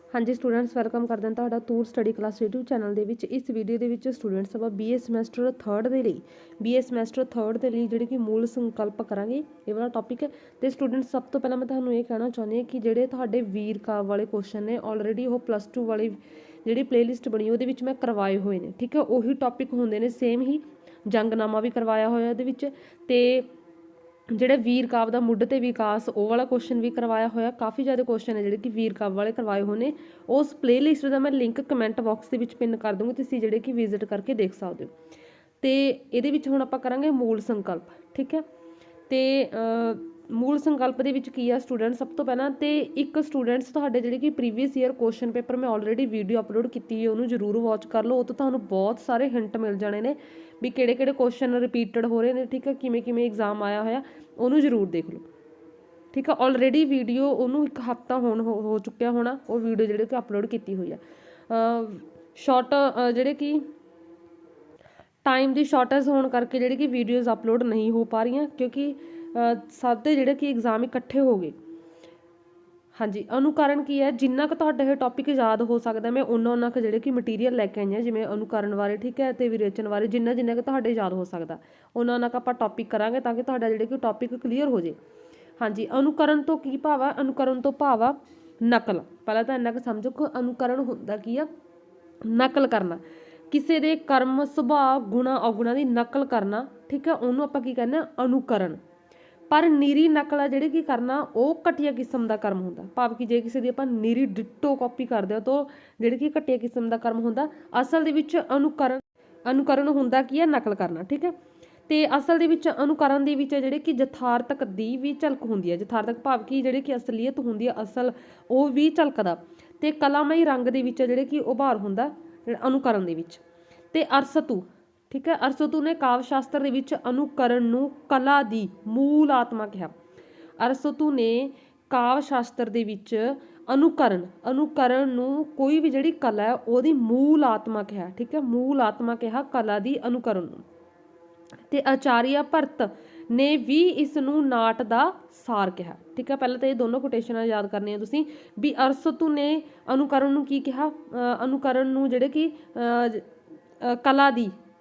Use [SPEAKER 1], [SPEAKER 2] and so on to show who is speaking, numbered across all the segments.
[SPEAKER 1] हाँ जी students welcome करते हैं ਤੁਹਾਡਾ tour study class YouTube channel ਦੇ ਵਿੱਚ। ਇਸ ਵੀਡੀਓ ਦੇ ਵਿੱਚ ਸਟੂਡੈਂਟਸ ਆਪਾਂ BA ਸਮੈਸਟਰ 3rd ਦੇ ਲਈ ਜਿਹੜੀ ਕਿ ਮੂਲ ਸੰਕਲਪ ਕਰਾਂਗੇ, ਇਹ ਵਾਲਾ ਟੌਪਿਕ ਹੈ। ਤੇ ਸਟੂਡੈਂਟਸ ਸਭ ਤੋਂ ਪਹਿਲਾਂ ਮੈਂ ਤੁਹਾਨੂੰ ਇਹ ਕਹਿਣਾ ਚਾਹੁੰਦੀ ਹਾਂ ਕਿ ਜਿਹੜੇ ਤੁਹਾਡੇ ਵੀਰ ਕਾਵ ਵਾਲੇ ਕੁਐਸਚਨ ਨੇ ਆਲਰੇਡੀ ਉਹ +2 ਵਾਲੀ ਜਿਹੜੀ ਪਲੇਲਿਸਟ ਬਣੀ ਉਹਦੇ ਵਿੱਚ ਮੈਂ ਕਰਵਾਏ ਹੋਏ ਨੇ, ਠੀਕ ਹੈ। ਉਹੀ ਟੌਪਿਕ ਹੁੰਦੇ ਨੇ, ਸੇਮ ਹੀ ਜੰਗਨਾਮਾ ਵੀ ਕਰਵਾਇਆ ਹੋਇਆ ਉਹਦੇ ਵਿੱਚ, ਤੇ ਜਿਹੜੇ ਵੀਰ ਕਾਵ ਦਾ ਮੁੱਢ ਤੇ ਵਿਕਾਸ ਉਹ ਵਾਲਾ ਕੁਐਸਚਨ ਵੀ ਕਰਵਾਇਆ ਹੋਇਆ। ਕਾफ़ी ज़्यादा ਕੁਐਸਚਨ ਹੈ ਜਿਹੜੇ ਕਿ ਵੀਰ ਕਾਵ ਵਾਲੇ ਕਰਵਾਏ ਹੋਏ ਨੇ। ਉਸ ਪਲੇਲਿਸਟ ਦਾ ਮੈਂ ਲਿੰਕ ਕਮੈਂਟ ਬਾਕਸ ਦੇ ਵਿੱਚ ਪਿੰਨ ਕਰ ਦੂੰਗੀ, ਤੁਸੀਂ ਜਿਹੜੇ ਕਿ ਵਿਜ਼ਿਟ ਕਰਕੇ ਦੇਖ ਸਕਦੇ ਹੋ। ਤੇ ਇਹਦੇ ਵਿੱਚ ਹੁਣ ਆਪਾਂ ਕਰਾਂਗੇ ਮੂਲ ਸੰਕਲਪ, ਠੀਕ ਹੈ। ਤੇ ਮੂਲ ਸੰਕਲਪ ਦੇ ਵਿੱਚ ਕੀ ਆ ਸਟੂਡੈਂਟ, ਸਭ ਤੋਂ ਪਹਿਲਾਂ ਤੇ ਇੱਕ ਸਟੂਡੈਂਟਸ ਤੁਹਾਡੇ ਜਿਹੜੇ ਕਿ ਪ੍ਰੀਵੀਅਸ ਈਅਰ ਕੁਐਸਚਨ ਪੇਪਰ ਮੈਂ ਆਲਰੇਡੀ ਵੀਡੀਓ ਅਪਲੋਡ ਕੀਤੀ ਹੈ, ਉਹਨੂੰ ਜ਼ਰੂਰ ਵਾਚ ਕਰ ਲਓ। ਉਹ ਤੋਂ ਤੁਹਾਨੂੰ ਬਹੁਤ ਸਾਰੇ ਹਿੰਟ ਮਿਲ ਜਾਣੇ ਨੇ ਵੀ ਕਿਹੜੇ ਕਿਹੜੇ ਕੁਐਸਚਨ ਰਿਪੀਟਡ ਹੋ ਰਹੇ ਨੇ, ਠੀਕ ਹੈ, ਕਿਵੇਂ ਕਿਵੇਂ ਐਗਜ਼ਾਮ ਆਇਆ ਹੋਇਆ, ਉਹਨੂੰ ਜ਼ਰੂਰ ਦੇਖ ਲਓ, ਠੀਕ ਹੈ। ਆਲਰੇਡੀ ਵੀਡੀਓ ਉਹਨੂੰ 1 ਹਫ਼ਤਾ ਹੋ ਚੁੱਕਿਆ ਹੋਣਾ, ਉਹ ਵੀਡੀਓ ਜਿਹੜੇ ਕਿ ਅਪਲੋਡ ਕੀਤੀ ਹੋਈ ਆ। ਸ਼ਾਰਟ ਜਿਹੜੇ ਕਿ ਟਾਈਮ ਦੀ ਸ਼ਾਰਟੇਜ ਹੋਣ ਕਰਕੇ ਜਿਹੜੀ ਕਿ ਵੀਡੀਓਜ਼ ਅਪਲੋਡ ਨਹੀਂ ਹੋ ਪਾ ਰਹੀਆਂ, ਕਿਉਂਕਿ ਸਾਡੇ ਜਿਹੜੇ ਕਿ ਐਗਜ਼ਾਮ ਇਕੱਠੇ ਹੋ ਗਏ। ਹਾਂਜੀ, ਅਨੁਕਰਨ ਕੀ ਹੈ, ਜਿੰਨਾ ਕੁ ਤੁਹਾਡਾ ਇਹ ਟੌਪਿਕ ਯਾਦ ਹੋ ਸਕਦਾ ਮੈਂ ਉਹਨਾਂ ਕੁ ਜਿਹੜੇ ਕਿ ਮਟੀਰੀਅਲ ਲੈ ਕੇ ਆਈ ਹਾਂ, ਜਿਵੇਂ ਅਨੁਕਰਨ ਬਾਰੇ, ਠੀਕ ਹੈ, ਤੇ ਵਿਰੇਚਨ ਬਾਰੇ ਜਿੰਨਾ ਕੁ ਤੁਹਾਡੇ ਯਾਦ ਹੋ ਸਕਦਾ ਉਹਨਾਂ ਕੁ ਆਪਾਂ ਟੌਪਿਕ ਕਰਾਂਗੇ, ਤਾਂ ਕਿ ਤੁਹਾਡਾ ਜਿਹੜੇ ਕਿ ਟੌਪਿਕ ਕਲੀਅਰ ਹੋ ਜੇ। ਹਾਂਜੀ, ਅਨੁਕਰਨ ਤੋਂ ਕੀ ਭਾਵ ਆ? ਅਨੁਕਰਨ ਤੋਂ ਭਾਵ ਆ ਨਕਲ। ਪਹਿਲਾਂ ਤਾਂ ਇੰਨਾ ਕੁ ਸਮਝੋ ਕਿ ਅਨੁਕਰਨ ਹੁੰਦਾ ਕੀ ਆ? ਨਕਲ ਕਰਨਾ, ਕਿਸੇ ਦੇ ਕਰਮ, ਸੁਭਾਅ, ਗੁਣਾ ਔਗੁਣਾ ਦੀ ਨਕਲ ਕਰਨਾ, ਠੀਕ ਹੈ, ਉਹਨੂੰ ਆਪਾਂ ਕੀ ਕਹਿੰਦੇ ਹਾਂ? ਅਨੁਕਰਨ। ਪਰ ਨੀਰੀ ਨਕਲ ਆ ਜਿਹੜੀ ਕੀ ਕਰਨਾ, ਉਹ ਘਟੀਆ ਕਿਸਮ ਦਾ ਕਰਮ ਹੁੰਦਾ। ਭਾਵ ਕਿ ਜੇ ਕਿਸੇ ਦੀ ਆਪਾਂ ਨੀਰੀ ਡਿਟੋ ਕਾਪੀ ਕਰਦੇ ਹਾਂ ਤਾਂ ਜਿਹੜੀ ਕਿ ਘਟੀਆ ਕਿਸਮ ਦਾ ਕਰਮ ਹੁੰਦਾ। ਅਸਲ ਦੇ ਵਿੱਚ ਅਨੁਕਰਨ ਹੁੰਦਾ ਕੀ ਹੈ? ਨਕਲ ਕਰਨਾ, ਠੀਕ ਹੈ। ਤੇ ਅਸਲ ਦੇ ਵਿੱਚ ਅਨੁਕਰਨ ਦੇ ਵਿੱਚ ਜਿਹੜੇ ਕਿ ਯਥਾਰਥਕ ਦੀ ਵੀ ਝਲਕ ਹੁੰਦੀ ਹੈ। ਯਥਾਰਥਕ ਭਾਵ ਕਿ ਜਿਹੜੇ ਕਿ ਅਸਲੀਅਤ ਹੁੰਦੀ ਹੈ, ਅਸਲ ਉਹ ਵੀ ਝਲਕਦਾ। ਤੇ ਕਲਾਮਈ ਰੰਗ ਦੇ ਵਿੱਚ ਜਿਹੜੇ ਕਿ ਉਭਾਰ ਹੁੰਦਾ ਅਨੁਕਰਨ ਦੇ ਵਿੱਚ। ਤੇ ਅਰਸਤੂ, ਠੀਕ ਹੈ, ਅਰਸਤੂ ਨੇ ਕਾਵਿ ਸ਼ਾਸਤਰ ਦੇ ਵਿੱਚ ਅਨੁਕਰਨ ਨੂੰ ਕਲਾ ਦੀ ਮੂਲ ਆਤਮਾ ਕਿਹਾ। ਅਰਸਤੂ ਨੇ ਕਾਵਿ ਸ਼ਾਸਤਰ ਦੇ ਵਿੱਚ ਅਨੁਕਰਨ ਨੂੰ ਕੋਈ ਵੀ ਜਿਹੜੀ ਕਲਾ ਹੈ ਉਹਦੀ ਮੂਲ ਆਤਮਾ ਕਿਹਾ, ਠੀਕ ਹੈ, ਮੂਲ ਆਤਮਾ ਕਿਹਾ ਕਲਾ ਦੀ ਅਨੁਕਰਨ ਨੂੰ। ਤੇ ਆਚਾਰੀਆ ਭਰਤ ਨੇ ਵੀ ਇਸ ਨੂੰ ਨਾਟ ਦਾ ਸਾਰ ਕਿਹਾ, ਠੀਕ ਹੈ। ਪਹਿਲਾਂ ਤਾਂ ਇਹ ਦੋਨੋਂ ਕੋਟੇਸ਼ਨਾਂ ਯਾਦ ਕਰਨੀਆਂ ਤੁਸੀਂ ਵੀ ਅਰਸਤੂ ਨੇ ਅਨੁਕਰਨ ਨੂੰ ਕੀ ਕਿਹਾ? ਅਨੁਕਰਨ ਨੂੰ ਜਿਹੜੇ ਕਿ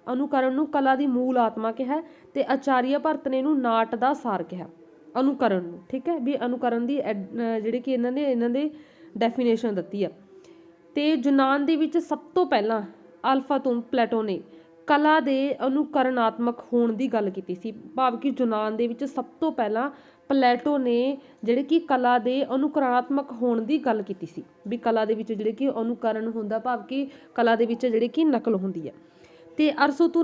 [SPEAKER 1] ਅਨੁਕਰਨ ਨੂੰ ਕਲਾ ਦੀ ਮੂਲ ਆਤਮਾ ਕਿਹਾ। ਤੇ ਆਚਾਰੀਆ ਭਰਤ ਨੇ ਇਹਨੂੰ ਨਾਟ ਦਾ ਸਾਰ ਕਿਹਾ ਅਨੁਕਰਨ ਨੂੰ, ਠੀਕ ਹੈ, ਵੀ ਅਨੁਕਰਨ ਦੀ ਜਿਹੜੀ ਕਿ ਇਹਨਾਂ ਦੇ ਡੈਫੀਨੇਸ਼ਨ ਦਿੱਤੀ ਆ। ਤੇ ਯੂਨਾਨ ਦੇ ਵਿੱਚ ਸਭ ਤੋਂ ਪਹਿਲਾਂ ਅਫਲਾਤੂਨ ਪਲੈਟੋ ਨੇ ਕਲਾ ਦੇ ਅਨੁਕਰਨਾਤਮਕ ਹੋਣ ਦੀ ਗੱਲ ਕੀਤੀ ਸੀ। ਭਾਵ ਕਿ ਯੂਨਾਨ ਦੇ ਵਿੱਚ ਸਭ ਤੋਂ ਪਹਿਲਾਂ ਪਲੈਟੋ ਨੇ ਜਿਹੜੇ ਕਿ ਕਲਾ ਦੇ ਅਨੁਕਰਨਾਤਮਕ ਹੋਣ ਦੀ ਗੱਲ ਕੀਤੀ ਸੀ, ਵੀ ਕਲਾ ਦੇ ਵਿੱਚ ਜਿਹੜੇ ਕਿ ਅਨੁਕਰਨ ਹੁੰਦਾ, ਭਾਵ ਕਿ ਕਲਾ ਦੇ ਵਿੱਚ ਜਿਹੜੀ ਕਿ ਨਕਲ ਹੁੰਦੀ ਹੈ। ਤੇ ਅਰਸਤੂ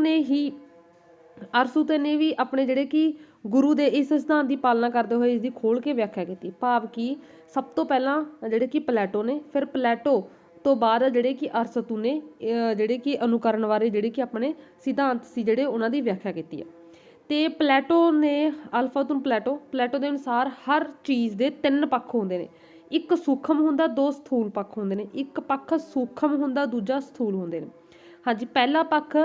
[SPEAKER 1] ਨੇ ਵੀ ਆਪਣੇ ਜਿਹੜੇ ਕਿ ਗੁਰੂ ਦੇ ਇਸ ਸਿਧਾਂਤ ਦੀ ਪਾਲਣਾ ਕਰਦੇ ਹੋਏ ਇਸ ਦੀ ਖੋਲ ਕੇ ਵਿਆਖਿਆ ਕੀਤੀ। ਭਾਵ ਕਿ ਸਭ ਤੋਂ ਪਹਿਲਾਂ ਜਿਹੜੇ ਕਿ ਪਲੈਟੋ ਨੇ, ਫਿਰ ਪਲੈਟੋ ਤੋਂ ਬਾਅਦ ਜਿਹੜੇ ਕਿ ਅਰਸਤੂ ਨੇ ਜਿਹੜੇ ਕਿ ਅਨੁਕਰਨ ਬਾਰੇ ਜਿਹੜੇ ਕਿ ਆਪਣੇ ਸਿਧਾਂਤ ਸੀ ਜਿਹੜੇ ਉਹਨਾਂ ਦੀ ਵਿਆਖਿਆ ਕੀਤੀ ਹੈ। ਤੇ ਪਲੈਟੋ ਨੇ ਅਫਲਾਤੂਨ ਪਲੈਟੋ ਦੇ ਅਨੁਸਾਰ ਹਰ ਚੀਜ਼ ਦੇ 3 ਪੱਖ ਹੁੰਦੇ ਨੇ। ਇੱਕ ਸੂਖਮ ਹੁੰਦਾ, 2 ਸਥੂਲ ਪੱਖ ਹੁੰਦੇ ਨੇ। ਇੱਕ ਪੱਖ ਸੂਖਮ ਹੁੰਦਾ, ਦੂਜਾ ਸਥੂਲ ਹੁੰਦੇ ਨੇ। ਹਾਂਜੀ, ਪਹਿਲਾ ਪੱਖ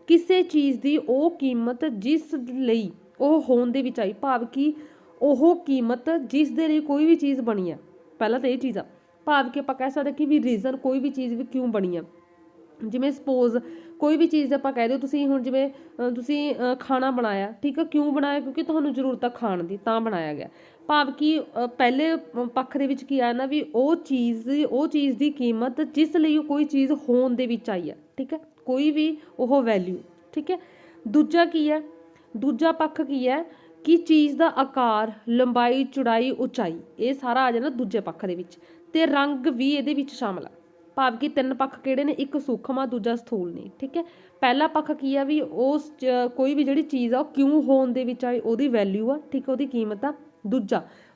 [SPEAKER 1] ਕਿਸੇ ਚੀਜ਼ ਦੀ ਉਹ ਕੀਮਤ ਜਿਸ ਲਈ ਉਹ ਹੋਣ ਦੇ ਵਿੱਚ ਆਈ, ਭਾਵ ਕਿ ਉਹ ਕੀਮਤ ਜਿਸ ਦੇ ਲਈ ਕੋਈ ਵੀ ਚੀਜ਼ ਬਣੀ ਆ। ਪਹਿਲਾਂ ਤਾਂ ਇਹ ਚੀਜ਼ ਆ, ਭਾਵ ਕਿ ਆਪਾਂ ਕਹਿ ਸਕਦੇ ਕਿ ਵੀ ਰੀਜ਼ਨ ਕੋਈ ਵੀ ਚੀਜ਼ ਵੀ ਕਿਉਂ ਬਣੀ ਆ। ਜਿਵੇਂ ਸਪੋਜ਼ ਕੋਈ ਵੀ ਚੀਜ਼ ਆਪਾਂ ਕਹਿ ਦਿਓ, ਤੁਸੀਂ ਹੁਣ ਜਿਵੇਂ ਤੁਸੀਂ ਖਾਣਾ ਬਣਾਇਆ, ਠੀਕ ਹੈ, ਕਿਉਂ ਬਣਾਇਆ? ਕਿਉਂਕਿ ਤੁਹਾਨੂੰ ਜ਼ਰੂਰਤ ਆ ਖਾਣ ਦੀ, ਤਾਂ ਬਣਾਇਆ ਗਿਆ। ਭਾਵ ਕਿ ਪਹਿਲੇ ਪੱਖ ਦੇ ਵਿੱਚ ਕੀ ਆਇਆ ਨਾ, ਵੀ ਉਹ ਚੀਜ਼ ਦੀ ਕੀਮਤ ਜਿਸ ਲਈ ਕੋਈ ਚੀਜ਼ ਹੋਣ ਦੇ ਵਿੱਚ ਆਈ ਹੈ, ਠੀਕ ਹੈ, ਕੋਈ ਵੀ ਉਹ ਵੈਲਿਊ, ਠੀਕ ਹੈ। ਦੂਜਾ ਕੀ ਹੈ? ਦੂਜਾ ਪੱਖ ਕੀ ਹੈ ਕਿ ਚੀਜ਼ ਦਾ ਆਕਾਰ, ਲੰਬਾਈ, ਚੌੜਾਈ, ਉਚਾਈ, ਇਹ ਸਾਰਾ ਆ ਜਾਂਦਾ ਦੂਜੇ ਪੱਖ ਦੇ ਵਿੱਚ। ਤੇ ਰੰਗ ਵੀ ਇਹਦੇ ਵਿੱਚ ਸ਼ਾਮਲ ਆ। ਭਾਵ ਕਿ 3 ਪੱਖ ਕਿਹੜੇ ਨੇ? ਇੱਕ ਸੂਖਮ ਆ, ਦੂਜਾ ਸਥੂਲ ਨੇ, ਠੀਕ ਹੈ। ਪਹਿਲਾ ਪੱਖ ਕੀ ਆ ਵੀ ਉਸ ਕੋਈ ਵੀ ਜਿਹੜੀ ਚੀਜ਼ ਆ ਉਹ ਕਿਉਂ ਹੋਣ ਦੇ ਵਿੱਚ ਆਈ, ਉਹਦੀ ਵੈਲਿਊ ਆ, ਠੀਕ ਹੈ, ਉਹਦੀ ਕੀਮਤ ਆ।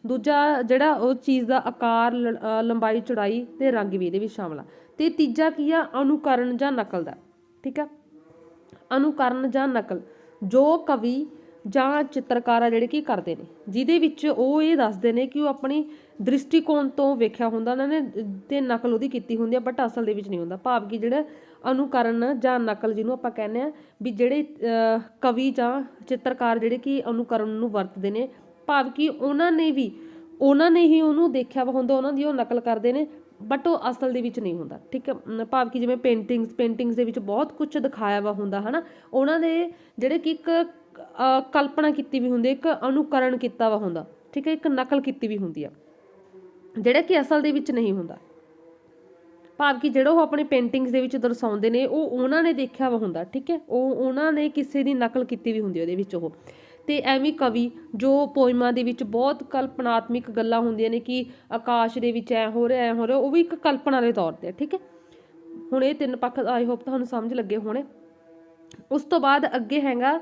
[SPEAKER 1] ਦੂਜਾ ਜਿਹੜਾ ਉਹ ਚੀਜ਼ ਦਾ ਆਕਾਰ, ਲੰਬਾਈ, ਚੌੜਾਈ ਤੇ ਰੰਗ ਵੀ ਇਹਦੇ ਵਿੱਚ ਸ਼ਾਮਲ ਆ। ਤੇ ਤੀਜਾ ਕੀ ਆ? ਅਨੁਕਰਨ ਜਾਂ ਨਕਲ ਦਾ, ਠੀਕ ਹੈ। ਅਨੁਕਰਨ ਜਾਂ ਨਕਲ ਜੋ ਕਵੀ ਜਾਂ ਚਿੱਤਰਕਾਰ ਆ ਜਿਹੜੇ ਕੀ ਕਰਦੇ ਨੇ, ਜਿਹਦੇ ਵਿੱਚ ਉਹ ਇਹ ਦੱਸਦੇ ਨੇ ਕਿ ਉਹ ਆਪਣੀ ਦ੍ਰਿਸ਼ਟੀਕੋਣ ਤੋਂ ਵੇਖਿਆ ਹੁੰਦਾ ਉਹਨਾਂ ਨੇ ਤੇ ਨਕਲ ਉਹਦੀ ਕੀਤੀ ਹੁੰਦੀ ਆ, ਬਟ ਅਸਲ ਦੇ ਵਿੱਚ ਨਹੀਂ ਹੁੰਦਾ। ਭਾਵ ਕਿ ਜਿਹੜਾ ਅਨੁਕਰਨ ਜਾਂ ਨਕਲ ਜਿਹਨੂੰ ਆਪਾਂ ਕਹਿੰਦੇ ਆ ਵੀ ਜਿਹੜੇ ਕਵੀ ਜਾਂ ਚਿੱਤਰਕਾਰ ਜਿਹੜੇ ਕਿ ਅਨੁਕਰਨ ਨੂੰ ਵਰਤਦੇ ਨੇ, ਭਾਵ ਕਿ ਉਹਨਾਂ ਨੇ ਹੀ ਉਹਨੂੰ ਦੇਖਿਆ ਵਾ ਹੁੰਦਾ, ਉਹਨਾਂ ਦੀ ਉਹ ਨਕਲ ਕਰਦੇ ਨੇ, ਬਟ ਉਹ ਅਸਲ ਦੇ ਵਿੱਚ ਨਹੀਂ ਹੁੰਦਾ, ਠੀਕ ਹੈ। ਭਾਵ ਕਿ ਜਿਵੇਂ ਪੇਂਟਿੰਗਸ ਦੇ ਵਿੱਚ ਬਹੁਤ ਕੁਝ ਦਿਖਾਇਆ ਵਾ ਹੁੰਦਾ ਹੈ ਨਾ, ਉਹਨਾਂ ਦੇ ਜਿਹੜੇ ਕਿ ਇੱਕ ਕਲਪਨਾ ਕੀਤੀ ਵੀ ਹੁੰਦੀ, ਇੱਕ ਅਨੁਕਰਨ ਕੀਤਾ ਵਾ ਹੁੰਦਾ, ਠੀਕ ਹੈ, ਇੱਕ ਨਕਲ ਕੀਤੀ ਵੀ ਹੁੰਦੀ ਆ, ਜਿਹੜਾ ਕਿ ਅਸਲ ਦੇ ਵਿੱਚ ਨਹੀਂ ਹੁੰਦਾ। ਭਾਵ ਕਿ ਜਿਹੜਾ ਉਹ ਆਪਣੀ ਪੇਂਟਿੰਗਸ ਦੇ ਵਿੱਚ ਦਰਸਾਉਂਦੇ ਨੇ ਉਹ ਉਹਨਾਂ ਨੇ ਦੇਖਿਆ ਵਾ ਹੁੰਦਾ, ਠੀਕ ਹੈ, ਉਹ ਉਹਨਾਂ ਨੇ ਕਿਸੇ ਦੀ ਨਕਲ ਕੀਤੀ ਵੀ ਹੁੰਦੀ ਉਹਦੇ ਵਿੱਚ ਉਹ। ਤੇ ਐਵੇਂ ਕਵੀ ਜੋ ਪੋਇਮਾਂ ਦੇ ਵਿੱਚ ਬਹੁਤ ਕਲਪਨਾਤਮਕ ਗੱਲਾਂ ਹੁੰਦੀਆਂ ਨੇ ਕਿ ਆਕਾਸ਼ ਦੇ ਵਿੱਚ ਐ ਹੋ ਰਿਹਾ ਉਹ ਵੀ ਇੱਕ ਕਲਪਨਾ ਦੇ ਤੌਰ ਤੇ, ਠੀਕ ਹੈ। ਹੁਣ ਇਹ 3 ਪੱਖ ਆਈ ਹੋਪ ਤੁਹਾਨੂੰ ਸਮਝ ਲੱਗੇ ਹੋਣੇ। ਉਸ ਤੋਂ ਬਾਅਦ ਅੱਗੇ ਹੈਗਾ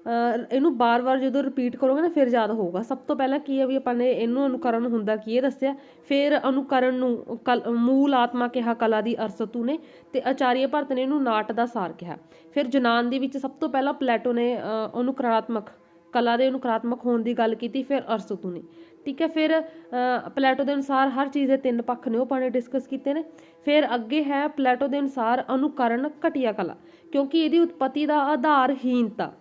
[SPEAKER 1] ਇਹਨੂੰ ਬਾਰ-ਬਾਰ ਜਦੋਂ ਰਿਪੀਟ ਕਰੋਗੇ ਨਾ ਫਿਰ ਯਾਦ ਹੋਊਗਾ। ਸਭ ਤੋਂ ਪਹਿਲਾਂ ਕੀ ਹੈ ਵੀ ਆਪਾਂ ਨੇ ਇਹਨੂੰ ਅਨੁਕਰਨ ਹੁੰਦਾ ਕੀ ਇਹ ਦੱਸਿਆ, ਫਿਰ ਅਨੁਕਰਨ ਨੂੰ ਮੂਲ ਆਤਮਾ ਕਿਹਾ ਕਲਾ ਦੀ ਅਰਸਤੂ ਨੇ, ਤੇ ਆਚਾਰੀਆ ਭਰਤ ਨੇ ਇਹਨੂੰ ਨਾਟ ਦਾ ਸਾਰ ਕਿਹਾ। ਫਿਰ ਯੂਨਾਨ ਦੇ ਵਿੱਚ ਸਭ ਤੋਂ ਪਹਿਲਾਂ ਪਲੈਟੋ ਨੇ ਅਨੁਕਰਾਤਮਕ ਕਲਾ ਦੇ ਅਨੁਕਰਾਤਮਕ ਹੋਣ ਦੀ ਗੱਲ ਕੀਤੀ, ਫਿਰ ਅਰਸਤੂ ਨੇ, ਠੀਕ ਹੈ। ਫਿਰ ਪਲੈਟੋ ਦੇ ਅਨੁਸਾਰ ਹਰ ਚੀਜ਼ ਦੇ 3 ਪੱਖ ਨੇ, ਉਹ ਆਪਾਂ ਨੇ ਡਿਸਕਸ ਕੀਤੇ ਨੇ। ਫਿਰ ਅੱਗੇ ਹੈ ਪਲੈਟੋ ਦੇ ਅਨੁਸਾਰ ਅਨੁਕਰਨ ਘਟੀਆ ਕਲਾ, ਕਿਉਂਕਿ ਇਹਦੀ ਉਤਪਤੀ ਦਾ ਆਧਾਰ ਹੀਨਤਾ